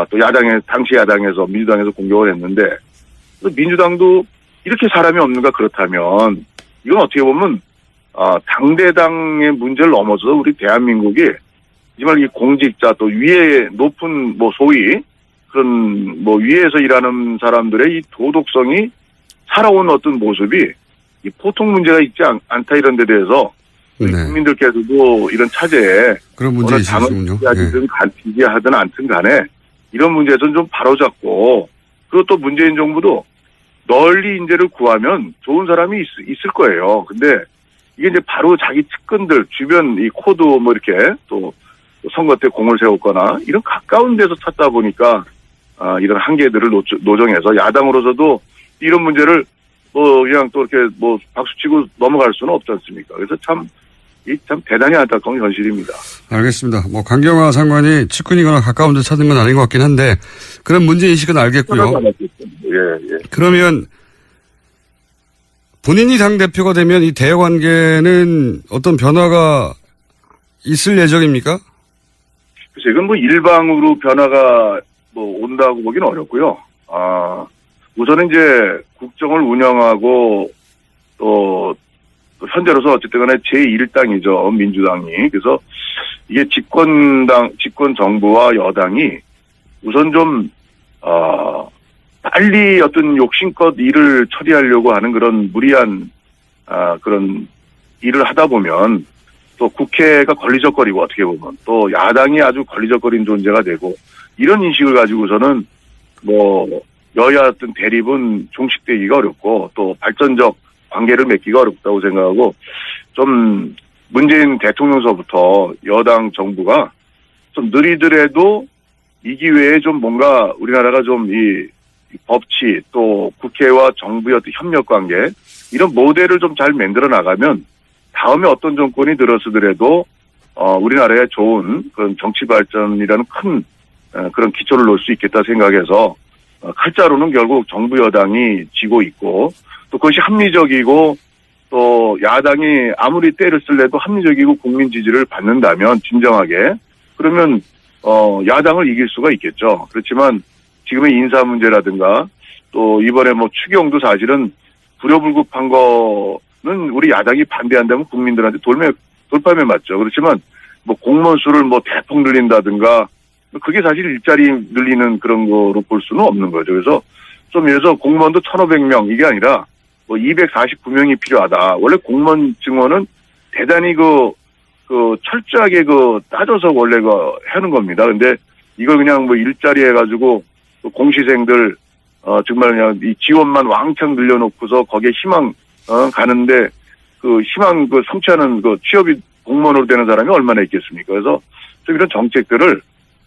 또 당시 야당에서 민주당에서 공격을 했는데, 또 민주당도 이렇게 사람이 없는가 그렇다면 이건 어떻게 보면 당대당의 문제를 넘어서 우리 대한민국이 정말 이 공직자 또 위에 높은 뭐 소위 그런 뭐 위에서 일하는 사람들의 이 도덕성이 살아온 어떤 모습이 이 보통 문제가 있지 않다 이런 데 대해서 네. 국민들께서도 이런 차제에 그런 문제 있으시군요. 지지하든 않든 간에 이런 문제에서는 좀 바로잡고, 그리고 또 문재인 정부도 널리 인재를 구하면 좋은 사람이 있을 거예요. 근데 이게 이제 바로 자기 측근들 주변 이 코드 뭐 이렇게 또 선거 때 공을 세웠거나 이런 가까운 데서 찾다 보니까 이런 한계들을 노정해서 야당으로서도 이런 문제를 뭐 그냥 또 이렇게 뭐 박수치고 넘어갈 수는 없지 않습니까? 그래서 참 대단히 안타까운 현실입니다. 알겠습니다. 뭐 강경화 장관이 측근이거나 가까운 데 찾은 건 아닌 것 같긴 한데 그런 문제 인식은 알겠고요. 예. 그러면 본인이 당대표가 되면 이 대외관계는 어떤 변화가 있을 예정입니까? 글쎄, 이건 뭐 일방으로 변화가 뭐 온다고 보기는 어렵고요. 우선은 이제 국정을 운영하고 또 현재로서 어쨌든 간에 제1당이죠, 민주당이. 그래서 이게 집권 정부와 여당이 우선 좀, 빨리 어떤 욕심껏 일을 처리하려고 하는 그런 무리한, 그런 일을 하다 보면 또 국회가 걸리적거리고 어떻게 보면 또 야당이 아주 걸리적거린 존재가 되고 이런 인식을 가지고서는 뭐 여야 어떤 대립은 종식되기가 어렵고 또 발전적 관계를 맺기가 어렵다고 생각하고 좀 문재인 대통령서부터 여당 정부가 좀 느리더라도 이 기회에 좀 뭔가 우리나라가 좀 이 법치 또 국회와 정부의 어떤 협력 관계 이런 모델을 좀 잘 만들어 나가면 다음에 어떤 정권이 들어서더라도 우리나라에 좋은 그런 정치 발전이라는 큰 그런 기초를 놓을 수 있겠다 생각해서 칼자루는 결국 정부 여당이 지고 있고 또 그것이 합리적이고 또 야당이 아무리 때를 쓸래도 합리적이고 국민 지지를 받는다면 진정하게 그러면 야당을 이길 수가 있겠죠. 그렇지만 지금의 인사 문제라든가 또 이번에 뭐 추경도 사실은 불효불급한 거는 우리 야당이 반대한다면 국민들한테 돌팔매 맞죠. 그렇지만 뭐 공무원 수를 뭐 대폭 늘린다든가 그게 사실 일자리 늘리는 그런 거로 볼 수는 없는 거죠. 그래서 좀 예를 들어서 공무원도 1,500명 이게 아니라 뭐 249명이 필요하다. 원래 공무원 증원은 대단히 철저하게 따져서 원래 하는 겁니다. 근데 이걸 그냥 뭐 일자리 해가지고 공시생들 정말 그냥 이 지원만 왕창 늘려놓고서 거기에 희망 가는데 그 희망 성취하는 취업이 공무원으로 되는 사람이 얼마나 있겠습니까? 그래서 좀 이런 정책들을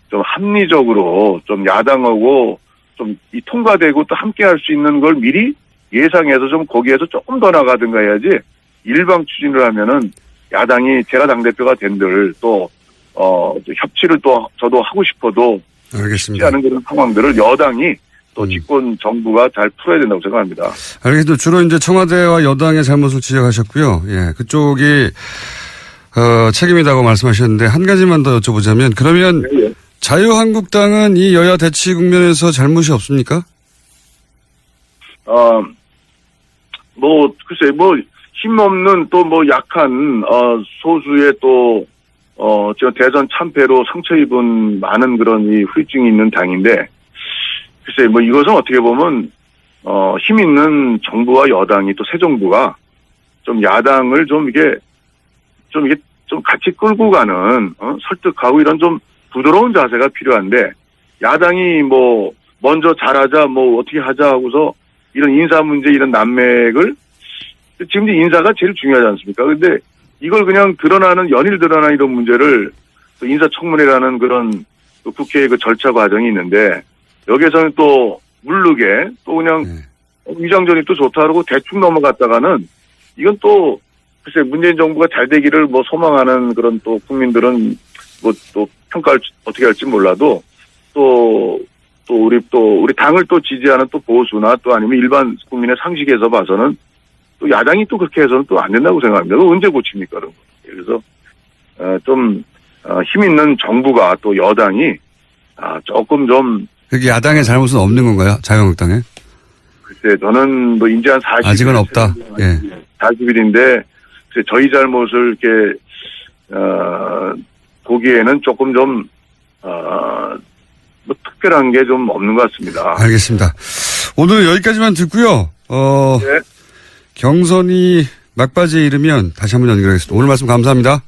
좀 합리적으로 좀 야당하고 좀 이 통과되고 또 함께 할 수 있는 걸 미리 예상해서 좀 거기에서 조금 더 나가든가 해야지 일방 추진을 하면은 야당이 제가 당대표가 된들 또 협치를 또 저도 하고 싶어도 알겠습니다. 쉽지 않은 그런 상황들을 여당이 또 집권 정부가 잘 풀어야 된다고 생각합니다. 알겠습니다. 주로 이제 청와대와 여당의 잘못을 지적하셨고요. 예, 그쪽이 책임이라고 말씀하셨는데 한 가지만 더 여쭤보자면 그러면 네. 자유한국당은 이 여야 대치 국면에서 잘못이 없습니까? 글쎄, 힘없는 또 약한, 소수의 또, 저 대선 참패로 상처 입은 많은 그런 이 후유증이 있는 당인데, 글쎄, 뭐 이것은 어떻게 보면, 힘 있는 정부와 여당이 또 새 정부가 좀 야당을 좀 같이 끌고 가는, 설득하고 이런 좀 부드러운 자세가 필요한데, 야당이 뭐, 먼저 잘하자, 뭐, 어떻게 하자 하고서 이런 인사 문제, 이런 난맥을, 지금 이제 인사가 제일 중요하지 않습니까? 근데 이걸 그냥 연일 드러나는 이런 문제를 또 인사청문회라는 그런 또 국회의 그 절차 과정이 있는데, 여기에서는 또 물르게 또 그냥 위장전이 또 좋다 그러고 대충 넘어갔다가는 이건 또 글쎄 문재인 정부가 잘 되기를 뭐 소망하는 그런 또 국민들은 뭐 또 평가를 어떻게 할지 몰라도 또 우리 당을 또 지지하는 또 보수나 또 아니면 일반 국민의 상식에서 봐서는 또 야당이 또 그렇게 해서는 또 안 된다고 생각합니다. 그거 언제 고칩니까, 그런 거. 그래서 좀 힘 있는 정부가 또 여당이 조금 좀 그게 야당의 잘못은 없는 건가요? 자유한국당에? 글쎄 저는 뭐 이제 한 40일 아직은 없다. 예. 40일인데 저희 잘못을 이렇게 보기에는 조금 좀 뭐 특별한 게 좀 없는 것 같습니다. 알겠습니다. 오늘 여기까지만 듣고요. 네. 경선이 막바지에 이르면 다시 한번 연결하겠습니다. 오늘 말씀 감사합니다.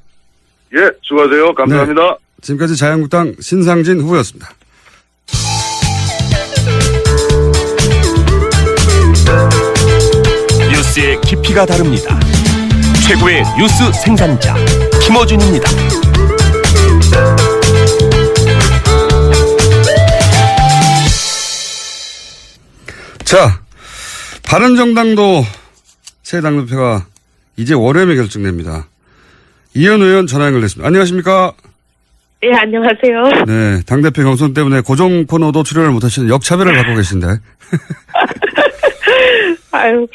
예, 수고하세요. 감사합니다. 네. 지금까지 자유한국당 신상진 후보였습니다. 뉴스의 깊이가 다릅니다. 최고의 뉴스 생산자 김어준입니다. 자, 바른정당도 새 당대표가 이제 월요일에 결정됩니다. 이현 의원 전화 연결됐습니다. 안녕하십니까? 네, 안녕하세요. 네, 당대표 경선 때문에 고정 코너도 출연을 못하시는 역차별을 받고 계신데. 아유,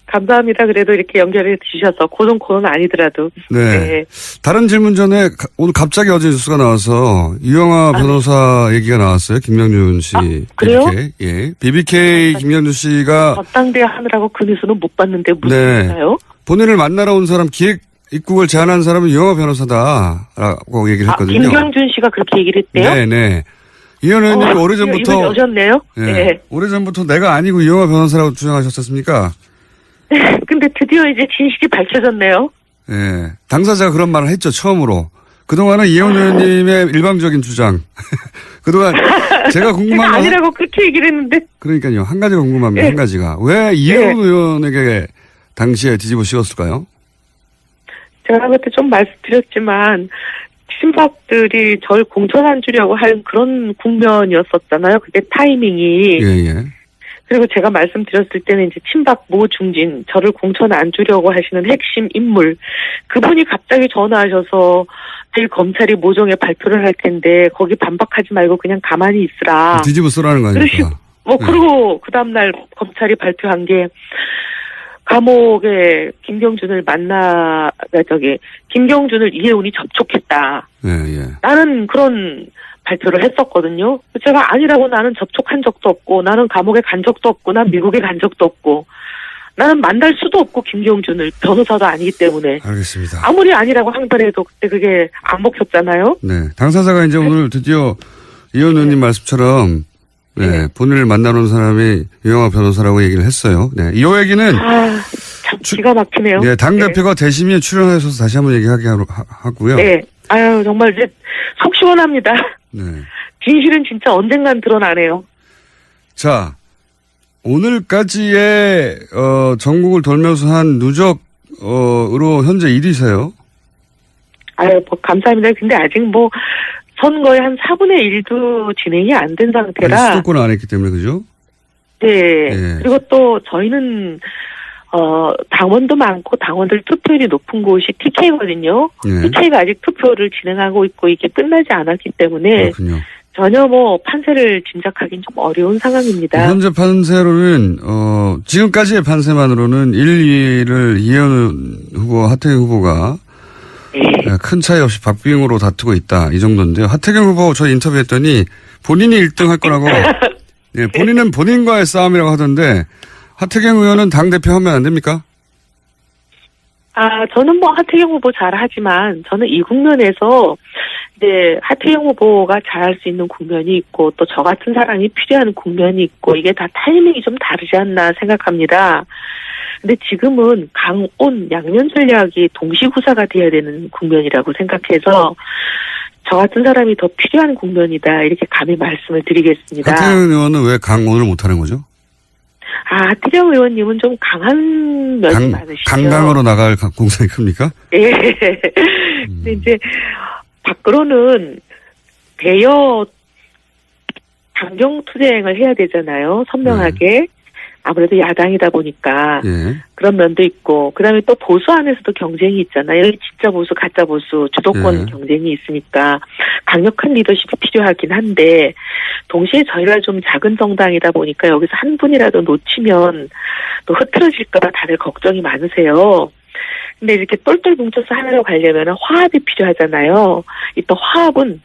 감사합니다. 그래도 이렇게 연결해 주셔서 고정 코너는 아니더라도. 네. 네. 다른 질문 전에 오늘 갑자기 어제 뉴스가 나와서 유영아 변호사 얘기가 나왔어요. 김명준 씨. 그래요? BBK. 예. BBK 김명준 씨가 전당대회 하느라고 그 뉴스는 못 봤는데 무슨 일인가요? 본인을 만나러 온 사람 기획 입국을 제안한 사람은 유영아 변호사다라고 얘기를 했거든요. 김명준 씨가 그렇게 얘기를 했대요? 네네. 이현 의원님이 오래전부터. 입을 여셨네요? 네. 오래전부터 내가 아니고 유영아 변호사라고 주장하셨었습니까? 근데 드디어 이제 진실이 밝혀졌네요. 네. 당사자가 그런 말을 했죠, 처음으로. 그동안은 이현 의원님의 일방적인 주장. 그동안 제가 궁금한 건. 아니라고 그렇게 얘기를 했는데. 그러니까요. 한 가지가 궁금합니다. 한 가지가. 왜 이현 의원에게 당시에 뒤집어 씌웠을까요? 제가 그때 좀 말씀드렸지만, 친박들이 절 공천 안 주려고 한 그런 국면이었었잖아요. 그때 타이밍이. 예. 그리고 제가 말씀드렸을 때는 이제 친박 모 중진, 저를 공천 안 주려고 하시는 핵심 인물, 그분이 갑자기 전화하셔서 내일 검찰이 모종의 발표를 할 텐데 거기 반박하지 말고 그냥 가만히 있으라. 뒤집어 쓰라는 거 아닙니까? 그리고 그 다음날 검찰이 발표한 게 감옥에 김경준을 김경준을 이해운이 접촉했다. 예. 나는 그런 발표를 했었거든요. 제가 아니라고 나는 접촉한 적도 없고, 나는 감옥에 간 적도 없고, 난 미국에 간 적도 없고, 나는 만날 수도 없고, 김경준을 변호사도 아니기 때문에. 알겠습니다. 아무리 아니라고 항변해도 그때 그게 안 먹혔잖아요. 네. 당사자가 이제 오늘 드디어 이현 의원님 말씀처럼 본인을 만나러 온 사람이 유영아 변호사라고 얘기를 했어요. 네. 이 얘기는. 참 기가 막히네요. 네. 당대표가 대심에 출연하셔서 다시 한번 얘기하게 하고요. 네. 아유, 정말 이제 속 시원합니다. 네. 진실은 진짜 언젠간 드러나네요. 자, 오늘까지의, 전국을 돌면서 한 누적으로 현재 1위세요. 아유, 감사합니다. 근데 아직 선거의 한 4분의 1도 진행이 안 된 상태라. 수도권을 안 했기 때문에, 그죠? 네. 그리고 또 저희는, 당원도 많고 당원들 투표율이 높은 곳이 TK거든요. TK가 아직 투표를 진행하고 있고 이게 끝나지 않았기 때문에. 그렇군요. 전혀 판세를 짐작하기는 좀 어려운 상황입니다. 현재 판세로는, 지금까지의 판세만으로는 1, 2위를 이현 후보, 하태경 후보가 큰 차이 없이 박빙으로 다투고 있다. 이 정도인데요. 하태경 후보 저 인터뷰했더니 본인이 1등 할 거라고, 본인은 본인과의 싸움이라고 하던데, 하태경 의원은 당대표 하면 안 됩니까? 저는 뭐 하태경 후보 잘하지만 저는 이 국면에서 이제 하태경 후보가 잘할 수 있는 국면이 있고 또 저 같은 사람이 필요한 국면이 있고 이게 다 타이밍이 좀 다르지 않나 생각합니다. 근데 지금은 강온 양면 전략이 동시구사가 돼야 되는 국면이라고 생각해서 저 같은 사람이 더 필요한 국면이다 이렇게 감히 말씀을 드리겠습니다. 하태경 의원은 왜 강온을 못하는 거죠? 하태경 의원님은 좀 강한 면이 많으시죠. 강강으로 나갈 공산이 큽니까? 예. 근데 이제 밖으로는 대여 강경 투쟁을 해야 되잖아요. 선명하게. 아무래도 야당이다 보니까 그런 면도 있고 그다음에 또 보수 안에서도 경쟁이 있잖아요. 진짜 보수, 가짜 보수, 주도권 경쟁이 있으니까 강력한 리더십이 필요하긴 한데 동시에 저희가 좀 작은 정당이다 보니까 여기서 한 분이라도 놓치면 또 흐트러질까 봐 다들 걱정이 많으세요. 근데 이렇게 똘똘 뭉쳐서 하나로 가려면 화합이 필요하잖아요. 이 또 화합은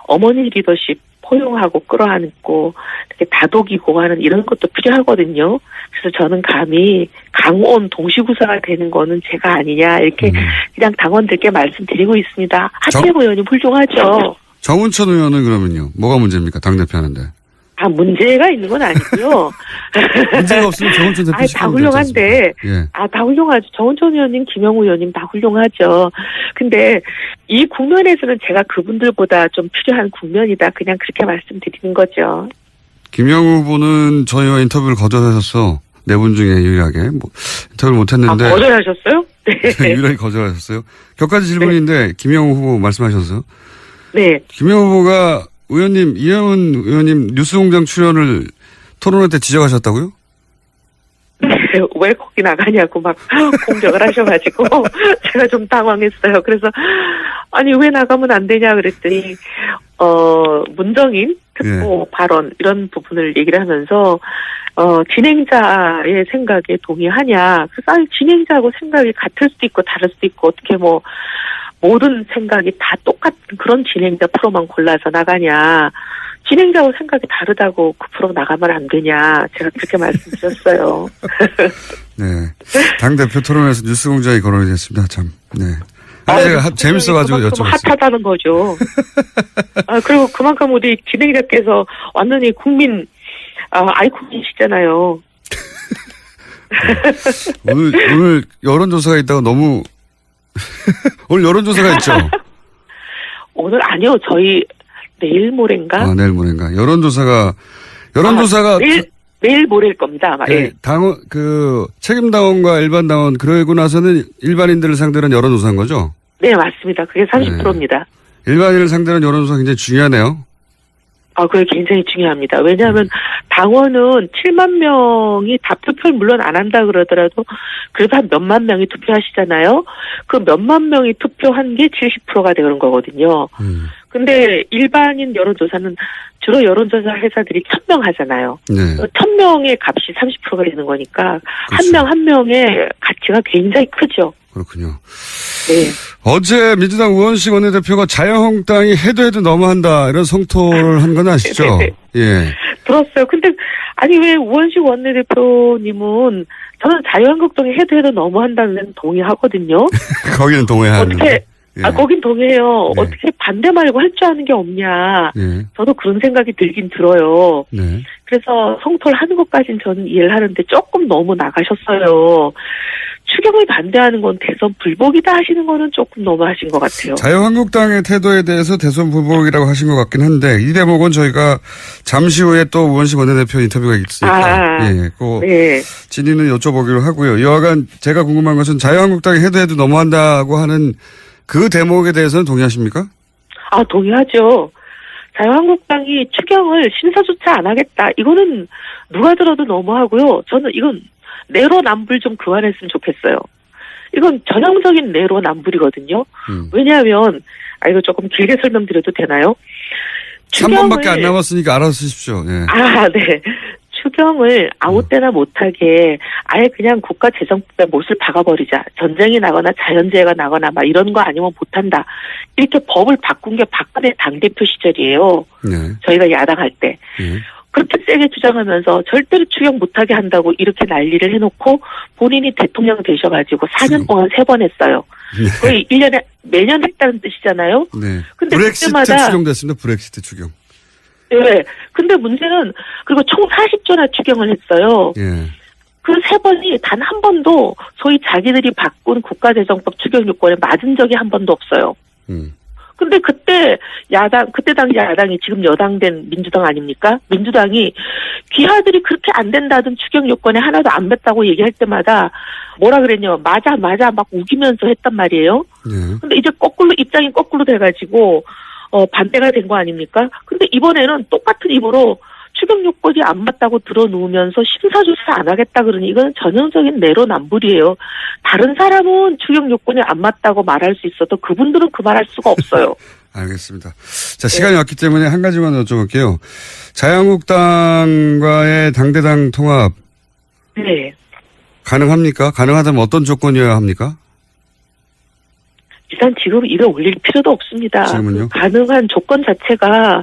어머니 리더십 포용하고 끌어안고 이렇게 다독이고 하는 이런 것도 필요하거든요. 그래서 저는 감히 강온 동시구사가 되는 거는 제가 아니냐 이렇게 그냥 당원들께 말씀드리고 있습니다. 하태경 의원님 훌륭하죠. 정운천 의원은 그러면요. 뭐가 문제입니까? 당대표 하는데. 문제가 있는 건 아니고요. 문제가 없으면 정운천 대표 다 훌륭한데. 다 훌륭하죠. 정운천 의원님, 김영우 의원님 다 훌륭하죠. 근데 이 국면에서는 제가 그분들보다 좀 필요한 국면이다. 그냥 그렇게 말씀드리는 거죠. 김영우 후보는 저희와 인터뷰를 거절하셨어. 네 분 중에 유일하게. 인터뷰를 못했는데. 거절하셨어요? 네. 유일하게 거절하셨어요. 몇 가지 질문인데 김영우 후보 말씀하셨어요. 네. 김영우 후보가 의원님, 이혜원 의원님 뉴스공장 출연을 토론회 때 지적하셨다고요? 왜 거기 나가냐고 막 공격을 하셔가지고 제가 좀 당황했어요. 그래서 아니 왜 나가면 안 되냐 그랬더니 문정인 특보 발언 이런 부분을 얘기를 하면서 진행자의 생각에 동의하냐. 그래서 진행자하고 생각이 같을 수도 있고 다를 수도 있고 어떻게 뭐 모든 생각이 다 똑같은 그런 진행자 프로만 골라서 나가냐. 진행자하고 생각이 다르다고 그 프로 나가면 안 되냐. 제가 그렇게 말씀드렸어요. 네. 당대표 토론에서 뉴스공장이 거론이 됐습니다. 참. 네. 제가 재밌어가지고 여쭤봤어요. 핫하다는 거죠. 그리고 그만큼 우리 진행자께서 완전히 국민 아이콘이시잖아요. 오늘 여론조사가 있다고 너무 오늘 여론조사가 있죠? 오늘 아니요. 저희 내일 모레인가? 내일 모레인가. 여론조사가 내일 모레일 겁니다. 아마. 네, 당원 책임 당원과 일반 당원 그러고 나서는 일반인들을 상대로 한 여론조사인 거죠? 네, 맞습니다. 그게 30%입니다. 일반인을 상대로 한 여론조사 굉장히 중요하네요. 그게 굉장히 중요합니다. 왜냐하면 당원은 7만 명이 다 투표를 물론 안 한다 그러더라도 그래도 한 몇만 명이 투표하시잖아요. 그 몇만 명이 투표한 게 70%가 되는 거거든요. 근데 일반인 여론조사는 주로 여론조사 회사들이 1000명 하잖아요. 1000명의 값이 30%가 되는 거니까 한 명 한 명의 가치가 굉장히 크죠. 그렇군요. 네. 어제 민주당 우원식 원내대표가 자유한국당이 해도 너무한다 이런 성토를 한 건 아시죠? 예. 들었어요. 근데 아니 왜 우원식 원내대표님은 저는 자유한국당이 해도 너무한다는 데는 동의하거든요. 거기는 동의하는데. 어떻게 거긴 동의해요. 어떻게 반대 말고 할 줄 아는 게 없냐. 저도 그런 생각이 들긴 들어요. 그래서 성토를 하는 것까지는 저는 이해를 하는데 조금 너무 나가셨어요. 추경을 반대하는 건 대선 불복이다 하시는 거는 조금 너무 하신 것 같아요. 자유한국당의 태도에 대해서 대선 불복이라고 하신 것 같긴 한데 이 대목은 저희가 잠시 후에 또 우원식 원내대표 인터뷰가 있으니까 진위는 여쭤보기로 하고요. 여하간 제가 궁금한 것은 자유한국당이 해도 너무한다고 하는 그 대목에 대해서는 동의하십니까? 동의하죠. 자유한국당이 추경을 심사조차 안 하겠다. 이거는 누가 들어도 너무하고요. 저는 이건 내로남불 좀 그만했으면 좋겠어요. 이건 전형적인 내로남불이거든요. 왜냐하면 이거 조금 길게 설명드려도 되나요? 3번밖에 안 남았으니까 알아서 쓰십시오. 네. 네. 추경을 아무 때나 못하게 아예 그냥 국가재정법에 못을 박아버리자. 전쟁이 나거나 자연재해가 나거나 막 이런 거 아니면 못한다. 이렇게 법을 바꾼 게 박근혜 당대표 시절이에요. 저희가 야당할 때. 그렇게 세게 주장하면서 절대로 추경 못하게 한다고 이렇게 난리를 해놓고 본인이 대통령 되셔가지고 4년 동안 3번 했어요. 네. 거의 1년에 매년 했다는 뜻이잖아요. 네. 근데 브렉시트 그때마다 추경됐습니다. 브렉시트 추경. 네. 근데 문제는 그리고 총 40조나 추경을 했어요. 예. 그 3번이 단 한 번도 소위 자기들이 바꾼 국가재정법 추경 요건에 맞은 적이 한 번도 없어요. 근데 그때 당시 야당이 지금 여당된 민주당 아닙니까? 민주당이 귀하들이 그렇게 안 된다던 추경 요건에 하나도 안 맸다고 얘기할 때마다 뭐라 그랬냐, 맞아 막 우기면서 했단 말이에요. 근데 이제 입장이 거꾸로 돼가지고 반대가 된 거 아닙니까? 근데 이번에는 똑같은 입으로 추경 요건이 안 맞다고 들어놓으면서 심사조사 안 하겠다 그러니 이건 전형적인 내로남불이에요. 다른 사람은 추경 요건이 안 맞다고 말할 수 있어도 그분들은 그 말할 수가 없어요. 알겠습니다. 자, 시간이 왔기 때문에 한 가지만 여쭤볼게요. 자유한국당과의 당대당 통합. 네. 가능합니까? 가능하다면 어떤 조건이어야 합니까? 일단 지금 입에 올릴 필요도 없습니다. 지금은요? 가능한 조건 자체가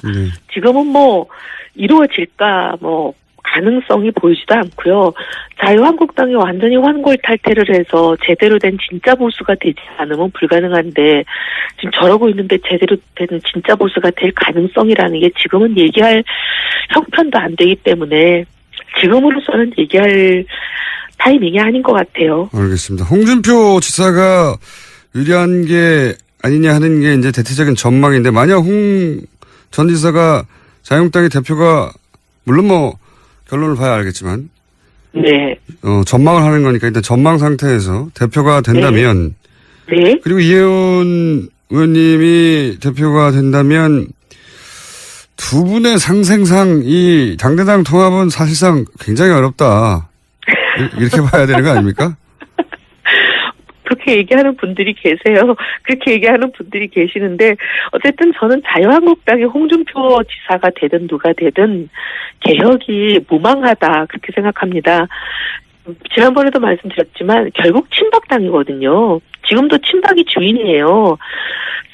지금은 이루어질까 가능성이 보이지도 않고요. 자유한국당이 완전히 환골탈태를 해서 제대로 된 진짜 보수가 되지 않으면 불가능한데 지금 저러고 있는데 제대로 된 진짜 보수가 될 가능성이라는 게 지금은 얘기할 형편도 안 되기 때문에 지금으로서는 얘기할 타이밍이 아닌 것 같아요. 알겠습니다. 홍준표 지사가 유리한 게 아니냐 하는 게 이제 대체적인 전망인데 만약 홍 전 지사가 자유한국당의 대표가 물론 결론을 봐야 알겠지만 네. 전망을 하는 거니까 일단 전망 상태에서 대표가 된다면 네. 그리고 이혜원 의원님이 대표가 된다면 두 분의 상생상 이 당대당 통합은 사실상 굉장히 어렵다. 이렇게 봐야 되는 거 아닙니까? 그렇게 얘기하는 분들이 계세요. 그렇게 얘기하는 분들이 계시는데 어쨌든 저는 자유한국당의 홍준표 지사가 되든 누가 되든 개혁이 무망하다 그렇게 생각합니다. 지난번에도 말씀드렸지만 결국 친박당이거든요. 지금도 친박이 주인이에요.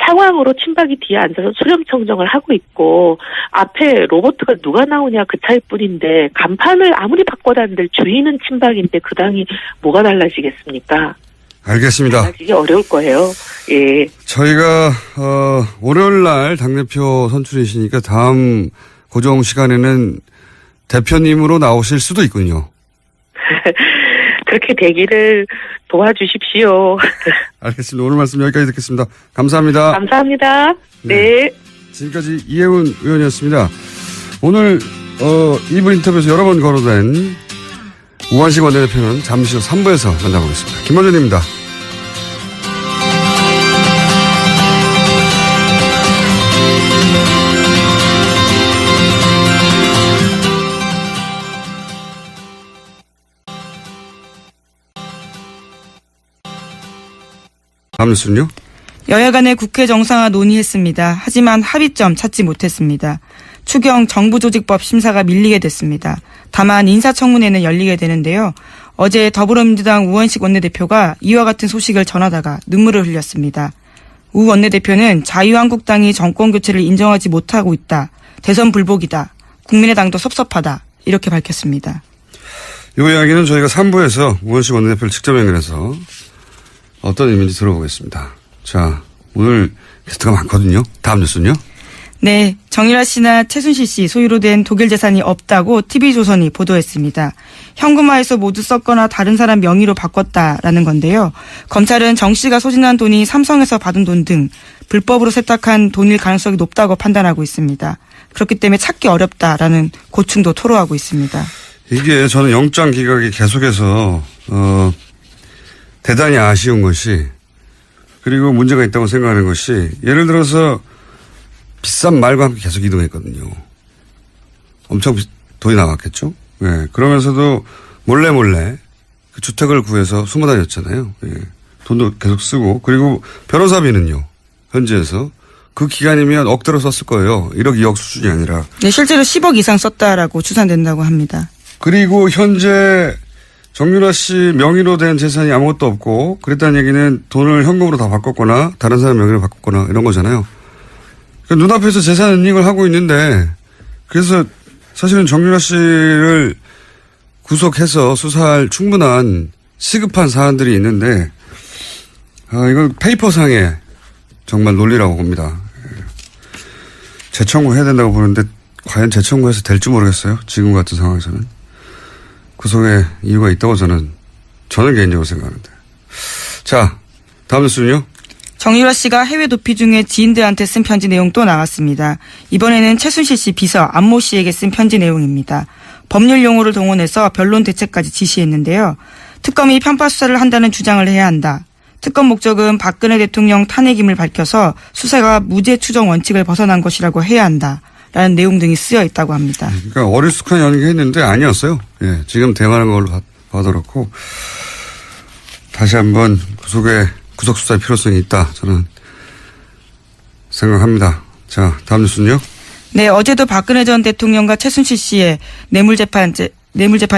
상황으로 친박이 뒤에 앉아서 수렴청정을 하고 있고 앞에 로봇가 누가 나오냐 그 차이뿐인데 간판을 아무리 바꿔다는들 주인은 친박인데 그 당이 뭐가 달라지겠습니까? 알겠습니다. 달라지기 어려울 거예요. 예. 저희가 월요일 날 당대표 선출이시니까 다음 고정 시간에는 대표님으로 나오실 수도 있군요. 그렇게 되기를 도와주십시오. 알겠습니다. 오늘 말씀 여기까지 듣겠습니다. 감사합니다. 감사합니다. 네. 지금까지 이혜훈 의원이었습니다. 오늘 2부 인터뷰에서 여러 번 거론된 우한식 원내대표는 잠시 후 3부에서 만나보겠습니다. 김원준입니다. 다음 뉴스는요? 여야 간의 국회 정상화 논의했습니다. 하지만 합의점 찾지 못했습니다. 추경 정부조직법 심사가 밀리게 됐습니다. 다만 인사청문회는 열리게 되는데요. 어제 더불어민주당 우원식 원내대표가 이와 같은 소식을 전하다가 눈물을 흘렸습니다. 우 원내대표는 자유한국당이 정권교체를 인정하지 못하고 있다. 대선 불복이다. 국민의당도 섭섭하다. 이렇게 밝혔습니다. 이 이야기는 저희가 3부에서 우원식 원내대표를 직접 연결해서 어떤 의미인지 들어보겠습니다. 자, 오늘 게스트가 많거든요. 다음 뉴스는요? 네, 정유라 씨나 최순실 씨 소유로 된 독일 재산이 없다고 TV조선이 보도했습니다. 현금화해서 모두 썼거나 다른 사람 명의로 바꿨다라는 건데요. 검찰은 정 씨가 소진한 돈이 삼성에서 받은 돈 등 불법으로 세탁한 돈일 가능성이 높다고 판단하고 있습니다. 그렇기 때문에 찾기 어렵다라는 고충도 토로하고 있습니다. 이게 저는 영장 기각이 계속해서 대단히 아쉬운 것이 그리고 문제가 있다고 생각하는 것이 예를 들어서 비싼 말과 함께 계속 이동했거든요. 엄청 돈이 나왔겠죠. 네, 그러면서도 몰래 그 주택을 구해서 숨어 다녔잖아요. 네, 돈도 계속 쓰고 그리고 변호사비는요. 현지에서 그 기간이면 억대로 썼을 거예요. 1억 2억 수준이 아니라. 네, 실제로 10억 이상 썼다라고 추산된다고 합니다. 그리고 현재 정유라 씨 명의로 된 재산이 아무것도 없고 그랬다는 얘기는 돈을 현금으로 다 바꿨거나 다른 사람 명의로 바꿨거나 이런 거잖아요. 그러니까 눈앞에서 재산 은닉을 하고 있는데 그래서 사실은 정유라 씨를 구속해서 수사할 충분한 시급한 사안들이 있는데, 이건 페이퍼상의 정말 논리라고 봅니다. 재청구해야 된다고 보는데, 과연 재청구해서 될지 모르겠어요. 지금 같은 상황에서는. 구속에 이유가 있다고 저는 개인적으로 생각하는데. 자, 다음 뉴스는요? 정유라 씨가 해외 도피 중에 지인들한테 쓴 편지 내용 또 나왔습니다. 이번에는 최순실 씨 비서 안모 씨에게 쓴 편지 내용입니다. 법률 용어를 동원해서 변론 대책까지 지시했는데요. 특검이 편파 수사를 한다는 주장을 해야 한다. 특검 목적은 박근혜 대통령 탄핵임을 밝혀서 수사가 무죄 추정 원칙을 벗어난 것이라고 해야 한다. 라는 내용 등이 쓰여 있다고 합니다. 그러니까 어리숙한 연기했는데 아니었어요. 예, 지금 대응하는 걸로 봐도 그렇고 다시 한번 구속 수사의 필요성이 있다. 저는 생각합니다. 자, 다음 뉴스는요? 네, 어제도 박근혜 전 대통령과 최순실 씨의 뇌물재판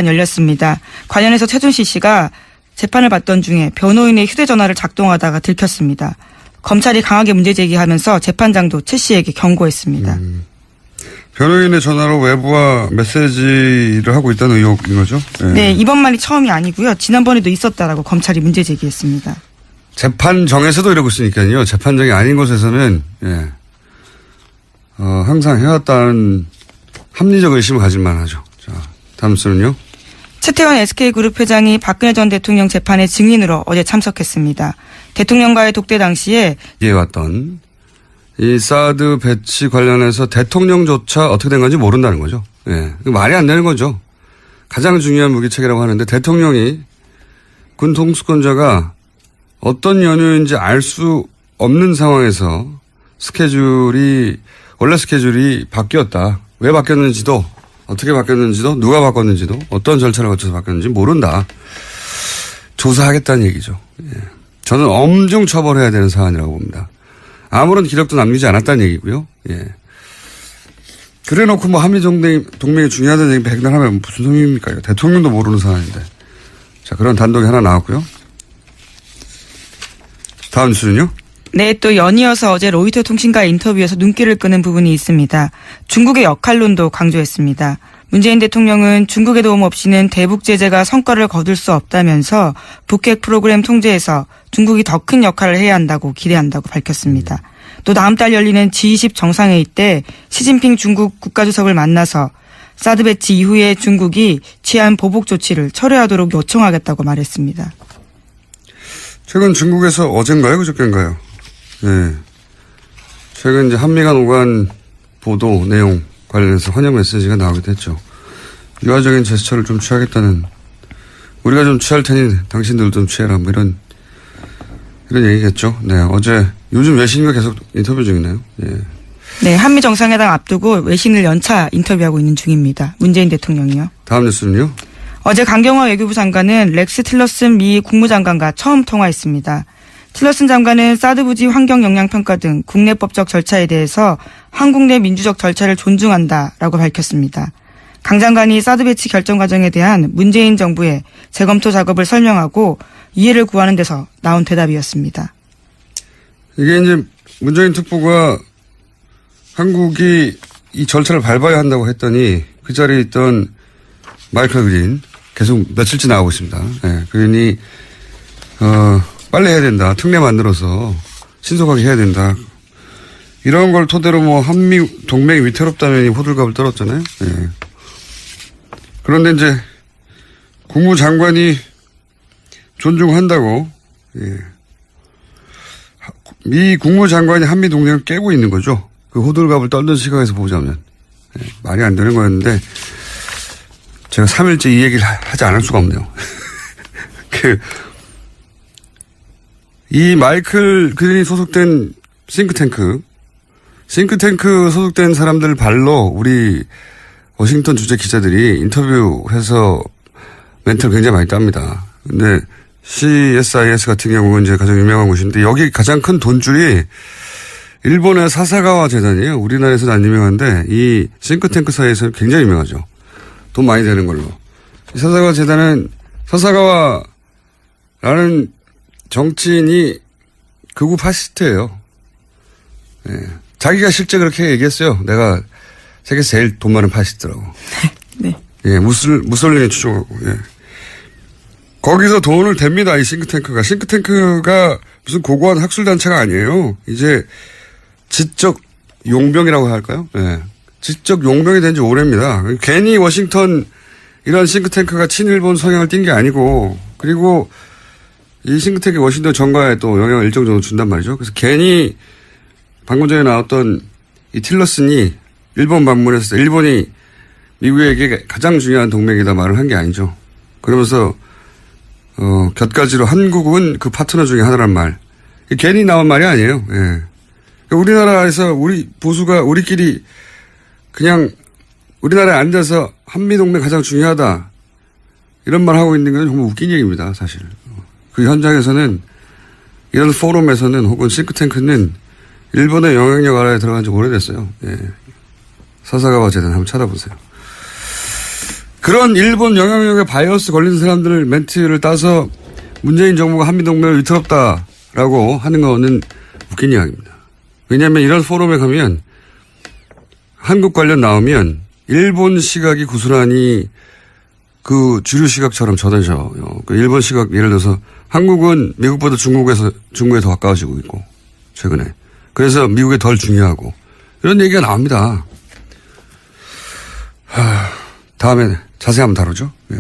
열렸습니다. 관련해서 최순실 씨가 재판을 받던 중에 변호인의 휴대전화를 작동하다가 들켰습니다. 검찰이 강하게 문제 제기하면서 재판장도 최 씨에게 경고했습니다. 변호인의 전화로 외부와 메시지를 하고 있다는 의혹인 거죠? 네, 이번만이 처음이 아니고요. 지난번에도 있었다라고 검찰이 문제 제기했습니다. 재판정에서도 이러고 있으니까요. 재판정이 아닌 곳에서는 항상 해왔다는 합리적 의심을 가질만 하죠. 자, 다음 수는요. 최태원 SK그룹 회장이 박근혜 전 대통령 재판에 증인으로 어제 참석했습니다. 대통령과의 독대 당시에 이해왔던 이 사드 배치 관련해서 대통령조차 어떻게 된 건지 모른다는 거죠. 예, 말이 안 되는 거죠. 가장 중요한 무기체계라고 하는데 대통령이 군 통수권자가 어떤 연유인지 알 수 없는 상황에서 원래 스케줄이 바뀌었다. 왜 바뀌었는지도, 어떻게 바뀌었는지도, 누가 바꿨는지도, 어떤 절차를 거쳐서 바뀌었는지 모른다. 조사하겠다는 얘기죠. 예. 저는 엄중 처벌해야 되는 사안이라고 봅니다. 아무런 기록도 남기지 않았다는 얘기고요. 예. 그래 놓고 한미 동맹이 중요하다는 얘기 백날 하면 무슨 소용입니까? 이거 대통령도 모르는 사안인데. 자, 그런 단독이 하나 나왔고요. 다음 뉴스는요? 네, 또 연이어서 어제 로이터 통신과의 인터뷰에서 눈길을 끄는 부분이 있습니다. 중국의 역할론도 강조했습니다. 문재인 대통령은 중국의 도움 없이는 대북 제재가 성과를 거둘 수 없다면서 북핵 프로그램 통제에서 중국이 더 큰 역할을 해야 한다고 기대한다고 밝혔습니다. 또 다음 달 열리는 G20 정상회의 때 시진핑 중국 국가주석을 만나서 사드 배치 이후에 중국이 취한 보복 조치를 철회하도록 요청하겠다고 말했습니다. 최근 중국에서 어젠가요? 그저께인가요? 네. 최근 이제 한미 간 오간 보도 내용 관련해서 환영 메시지가 나오기도 했죠. 유화적인 제스처를 좀 취하겠다는, 우리가 좀 취할 테니 당신들도 좀 취해라, 뭐 이런 얘기겠죠. 네. 어제, 요즘 외신과 계속 인터뷰 중이네요. 예. 네. 한미 정상회담 앞두고 외신을 연차 인터뷰하고 있는 중입니다. 문재인 대통령이요. 다음 뉴스는요? 어제 강경화 외교부 장관은 렉스 틸러슨 미 국무장관과 처음 통화했습니다. 틸러슨 장관은 사드 부지 환경 영향 평가 등 국내법적 절차에 대해서 한국 내 민주적 절차를 존중한다라고 밝혔습니다. 강 장관이 사드 배치 결정 과정에 대한 문재인 정부의 재검토 작업을 설명하고 이해를 구하는 데서 나온 대답이었습니다. 이게 이제 문재인 특보가 한국이 이 절차를 밟아야 한다고 했더니 그 자리에 있던 마이클 그린 계속 며칠째 나오고 있습니다. 네, 그러니 빨리 해야 된다. 특례 만들어서 신속하게 해야 된다. 이런 걸 토대로 한미 동맹이 위태롭다면 호들갑을 떨었잖아요. 네. 그런데 이제 국무장관이 존중한다고, 예. 미 국무장관이 한미 동맹을 깨고 있는 거죠. 그 호들갑을 떨던 시각에서 보자면. 예. 말이 안 되는 거였는데 제가 3일째 이 얘기를 하지 않을 수가 없네요. 이 마이클 그린이 소속된 싱크탱크 소속된 사람들 발로 우리 워싱턴 주재 기자들이 인터뷰해서 멘트를 굉장히 많이 땁니다. 근데 CSIS 같은 경우는 이제 가장 유명한 곳인데 여기 가장 큰 돈줄이 일본의 사사가와 재단이에요. 우리나라에서는 안 유명한데 이 싱크탱크 사이에서 굉장히 유명하죠. 돈 많이 되는 걸로. 이 사사가와 재단은 사사가와라는 정치인이 극우 파시스트예요. 예. 자기가 실제 그렇게 얘기했어요. 내가 세계에서 제일 돈 많은 파시스트라고. 네. 예, 무솔리니 추종하고, 예. 거기서 돈을 댑니다, 이 싱크탱크가. 싱크탱크가 무슨 고고한 학술단체가 아니에요. 이제 지적 용병이라고 할까요? 예. 지적 용병이 된 지 오래입니다. 괜히 워싱턴 이런 싱크탱크가 친일본 성향을 띈 게 아니고, 그리고 이 싱크탱크 워싱턴 정가에 또 영향을 일정 정도 준단 말이죠. 그래서 괜히 방금 전에 나왔던 이 틸러슨이 일본 방문해서 일본이 미국에게 가장 중요한 동맹이다 말을 한 게 아니죠. 그러면서 곁가지로 한국은 그 파트너 중에 하나란 말. 괜히 나온 말이 아니에요. 예. 우리나라에서 우리 보수가 우리끼리 그냥 우리나라에 앉아서 한미동맹 가장 중요하다. 이런 말 하고 있는 건 정말 웃긴 얘기입니다, 사실. 그 현장에서는 이런 포럼에서는 혹은 싱크탱크는 일본의 영향력 아래에 들어간 지 오래됐어요. 예. 사사가와 재단 한번 찾아보세요. 그런 일본 영향력에 바이어스 걸린 사람들 멘트를 따서 문재인 정부가 한미동맹을 위태롭다라고 하는 거는 웃긴 이야기입니다. 왜냐하면 이런 포럼에 가면 한국 관련 나오면 일본 시각이 고스란히 그 주류 시각처럼 전해져요. 그 일본 시각 예를 들어서 한국은 미국보다 중국에 더 가까워지고 있고 최근에. 그래서 미국에 덜 중요하고 이런 얘기가 나옵니다. 다음에 자세히 한번 다루죠. 예.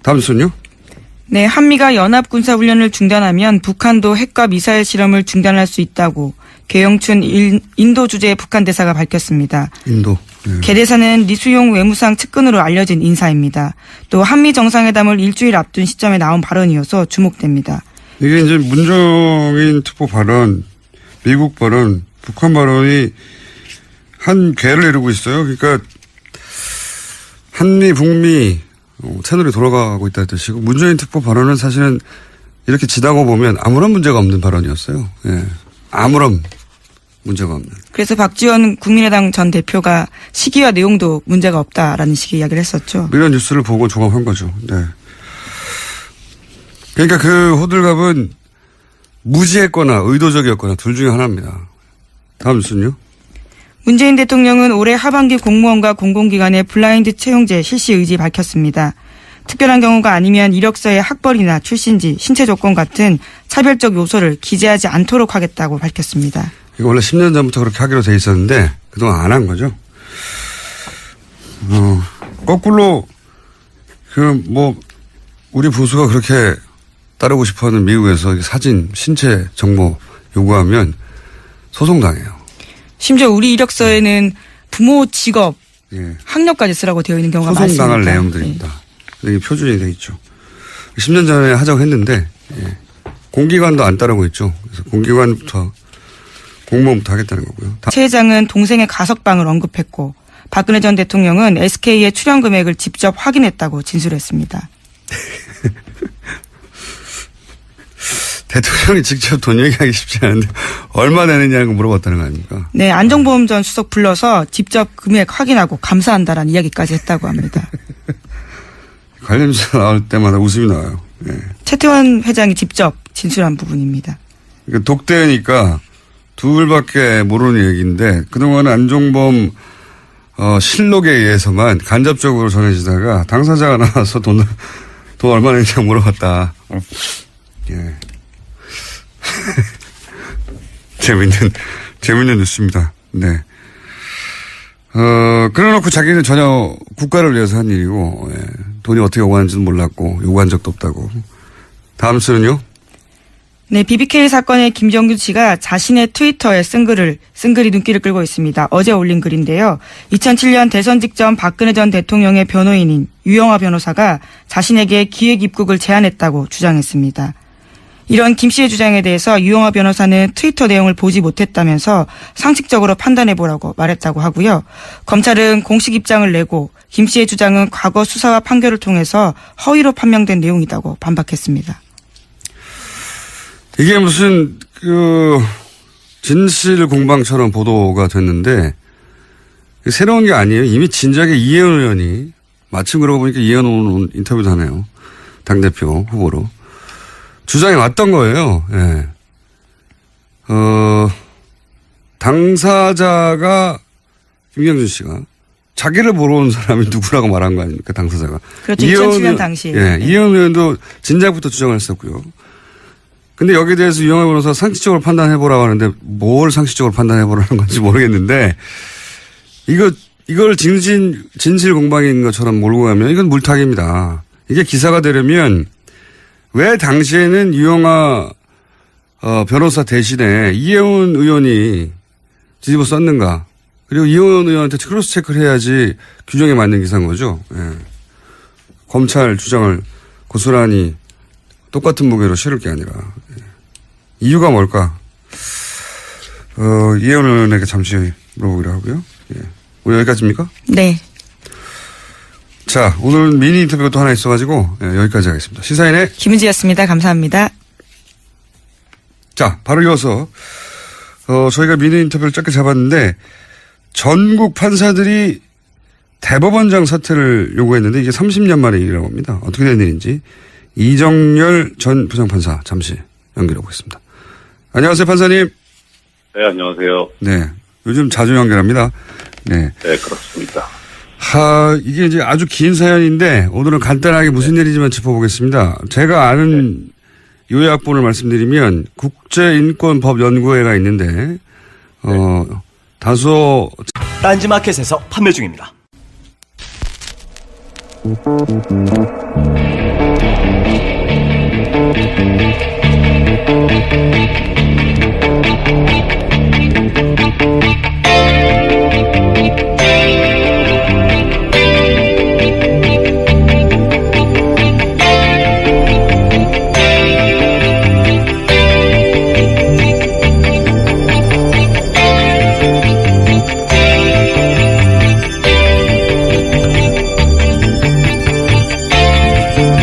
다음 순요. 네, 한미가 연합군사훈련을 중단하면 북한도 핵과 미사일 실험을 중단할 수 있다고 계영춘 인도 주재 북한 대사가 밝혔습니다. 인도. 예. 개 대사는 리수용 외무상 측근으로 알려진 인사입니다. 또 한미 정상회담을 일주일 앞둔 시점에 나온 발언이어서 주목됩니다. 이게 이제 문정인 특보 발언, 미국 발언, 북한 발언이 한 궤를 이루고 있어요. 그러니까 한미, 북미 채널이 돌아가고 있다는 뜻이고 문재인 특보 발언은 사실은 이렇게 지나고 보면 아무런 문제가 없는 발언이었어요. 예. 아무런 문제가 없는. 그래서 박지원 국민의당 전 대표가 시기와 내용도 문제가 없다라는 식의 이야기를 했었죠. 이런 뉴스를 보고 종합한 거죠. 네. 그러니까 그 호들갑은 무지했거나 의도적이었거나 둘 중에 하나입니다. 다음 뉴스는요. 문재인 대통령은 올해 하반기 공무원과 공공기관의 블라인드 채용제 실시 의지 밝혔습니다. 특별한 경우가 아니면 이력서에 학벌이나 출신지, 신체 조건 같은 차별적 요소를 기재하지 않도록 하겠다고 밝혔습니다. 이거 원래 10년 전부터 그렇게 하기로 돼 있었는데 그동안 안 한 거죠. 거꾸로 우리 보수가 그렇게 따르고 싶어하는 미국에서 사진, 신체 정보 요구하면 소송당해요. 심지어 우리 이력서에는 부모, 직업, 예. 학력까지 쓰라고 되어 있는 경우가 많습니다. 소송당할 내용들입니다. 네. 이게 표준이 돼 있죠. 10년 전에 하자고 했는데 예. 공기관도 안 따르고 있죠. 그래서 공기관부터 공무원부터 하겠다는 거고요. 최 회장은 동생의 가석방을 언급했고 박근혜 전 대통령은 SK의 출연 금액을 직접 확인했다고 진술했습니다. 대통령이 직접 돈 얘기하기 쉽지 않은데 얼마 내느냐는 거 물어봤다는 거 아닙니까? 네, 안정보험 전 수석 불러서 직접 금액 확인하고 감사한다라는 이야기까지 했다고 합니다. 관련 뉴스 나올 때마다 웃음이 나와요. 네. 최태원 회장이 직접 진술한 부분입니다. 그러니까 독대니까 둘밖에 모르는 얘기인데 그동안 안종범 실록에 의해서만 간접적으로 전해지다가 당사자가 나와서 돈 얼마 내는지 물어봤다. 예. 재밌는 뉴스입니다. 네. 그래놓고 자기는 전혀 국가를 위해서 한 일이고, 예. 돈이 어떻게 오가는지도 몰랐고, 요구한 적도 없다고. 다음 수는요? 네, BBK 사건의 김정규 씨가 자신의 트위터에 쓴 글이 눈길을 끌고 있습니다. 어제 올린 글인데요. 2007년 대선 직전 박근혜 전 대통령의 변호인인 유영하 변호사가 자신에게 기획 입국을 제안했다고 주장했습니다. 이런 김 씨의 주장에 대해서 유영하 변호사는 트위터 내용을 보지 못했다면서 상식적으로 판단해보라고 말했다고 하고요. 검찰은 공식 입장을 내고 김 씨의 주장은 과거 수사와 판결을 통해서 허위로 판명된 내용이라고 반박했습니다. 이게 무슨 진실 공방처럼 보도가 됐는데 새로운 게 아니에요. 이미 진작에 이혜원 의원이 마침 그러고 보니까 이혜원 의원 인터뷰도 하네요. 당대표 후보로. 주장이 왔던 거예요. 예. 당사자가 김경준 씨가 자기를 보러 온 사람이 누구라고 말한 거 아닙니까, 당사자가. 그렇죠. 2007년 당시에. 예, 이혜원 의원도 진작부터 주장을 했었고요. 근데 여기에 대해서 유영하 변호사 상식적으로 판단해보라고 하는데 뭘 상식적으로 판단해보라는 건지 모르겠는데 이걸 진실 공방인 것처럼 몰고 가면 이건 물타기입니다. 이게 기사가 되려면 왜 당시에는 유영하 변호사 대신에 이혜원 의원이 뒤집어 썼는가. 그리고 이혜원 의원한테 크로스 체크를 해야지 규정에 맞는 기사인 거죠. 예. 검찰 주장을 고스란히 똑같은 무게로 실을 게 아니라. 예. 이유가 뭘까? 이혜원 의원에게 잠시 물어보기로 하고요. 예. 오늘 여기까지입니까? 네. 자, 오늘 미니 인터뷰가 또 하나 있어가지고 여기까지 하겠습니다. 시사인의 김은지였습니다. 감사합니다. 자, 바로 이어서 저희가 미니 인터뷰를 짧게 잡았는데 전국 판사들이 대법원장 사퇴를 요구했는데 이게 30년 만의 일이라고 합니다. 어떻게 된 일인지 이정열 전 부장판사 잠시 연결해 보겠습니다. 안녕하세요, 판사님. 네, 안녕하세요. 네, 요즘 자주 연결합니다. 네, 네, 그렇습니다. 이게 이제 아주 긴 사연인데 오늘은 간단하게 무슨 일이지만 짚어보겠습니다. 제가 아는 요약본을 말씀드리면 국제인권법연구회가 있는데 다소 딴지마켓에서 판매 중입니다.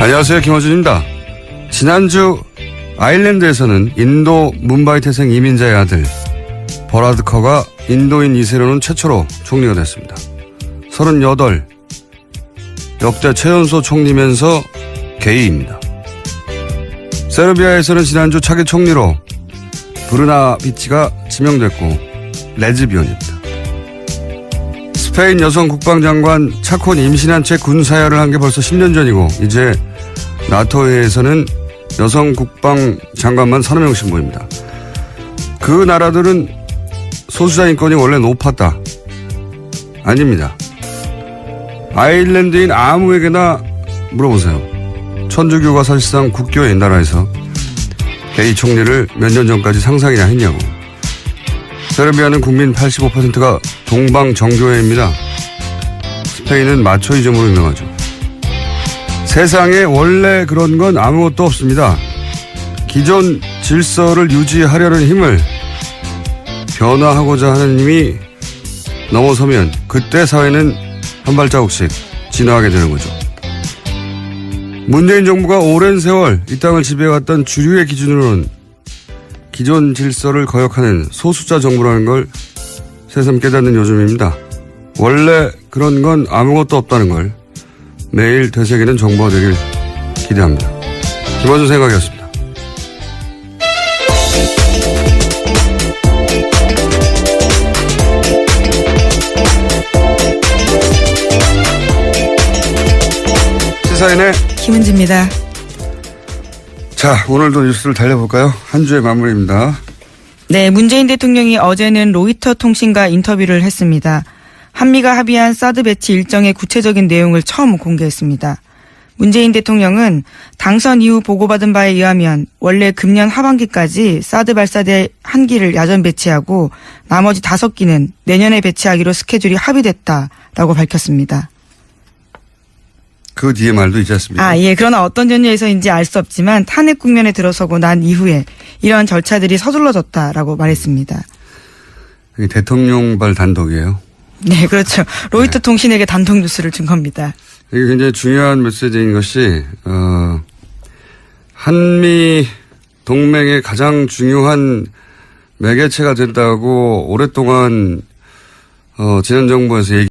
안녕하세요, 김어준입니다. 지난주 아일랜드에서는 인도 뭄바이 태생 이민자의 아들 버라드 커가 인도인 2세로는 최초로 총리가 됐습니다. 38, 역대 최연소 총리면서 게이입니다. 세르비아에서는 지난주 차기 총리로 브르나비치가 지명됐고 레즈비언입니다. 스페인 여성 국방장관 차콘 임신한 채 군사야를 한 게 벌써 10년 전이고 이제 나토에서는 여성 국방장관만 30명씩 모입니다. 그 나라들은 소수자 인권이 원래 높았다. 아닙니다. 아일랜드인 아무에게나 물어보세요. 천주교가 사실상 국교인 나라에서 게이 총리를 몇 년 전까지 상상이나 했냐고. 세르비아는 국민 85%가 동방 정교회입니다. 스페인은 마초이즘으로 유명하죠. 세상에 원래 그런 건 아무것도 없습니다. 기존 질서를 유지하려는 힘을 변화하고자 하는 힘이 넘어서면 그때 사회는 한 발자국씩 진화하게 되는 거죠. 문재인 정부가 오랜 세월 이 땅을 지배해왔던 주류의 기준으로는 기존 질서를 거역하는 소수자 정부라는 걸 새삼 깨닫는 요즘입니다. 원래 그런 건 아무것도 없다는 걸 매일 되새기는 정부가 되길 기대합니다. 김어준 생각이었습니다. 시사인의 김은지입니다. 자, 오늘도 뉴스를 달려볼까요? 한 주의 마무리입니다. 네, 문재인 대통령이 어제는 로이터 통신과 인터뷰를 했습니다. 한미가 합의한 사드 배치 일정의 구체적인 내용을 처음 공개했습니다. 문재인 대통령은 당선 이후 보고받은 바에 의하면 원래 금년 하반기까지 사드 발사대 1기를 야전 배치하고 나머지 5기는 내년에 배치하기로 스케줄이 합의됐다라고 밝혔습니다. 그 뒤에 말도 있지 않습니까? 예. 그러나 어떤 전제에서인지 알 수 없지만 탄핵 국면에 들어서고 난 이후에 이러한 절차들이 서둘러졌다라고 말했습니다. 이게 대통령발 단독이에요. 네, 그렇죠. 로이터 통신에게 단독 뉴스를 준 겁니다. 이게 굉장히 중요한 메시지인 것이 한미 동맹의 가장 중요한 매개체가 된다고 오랫동안 지난 정부에서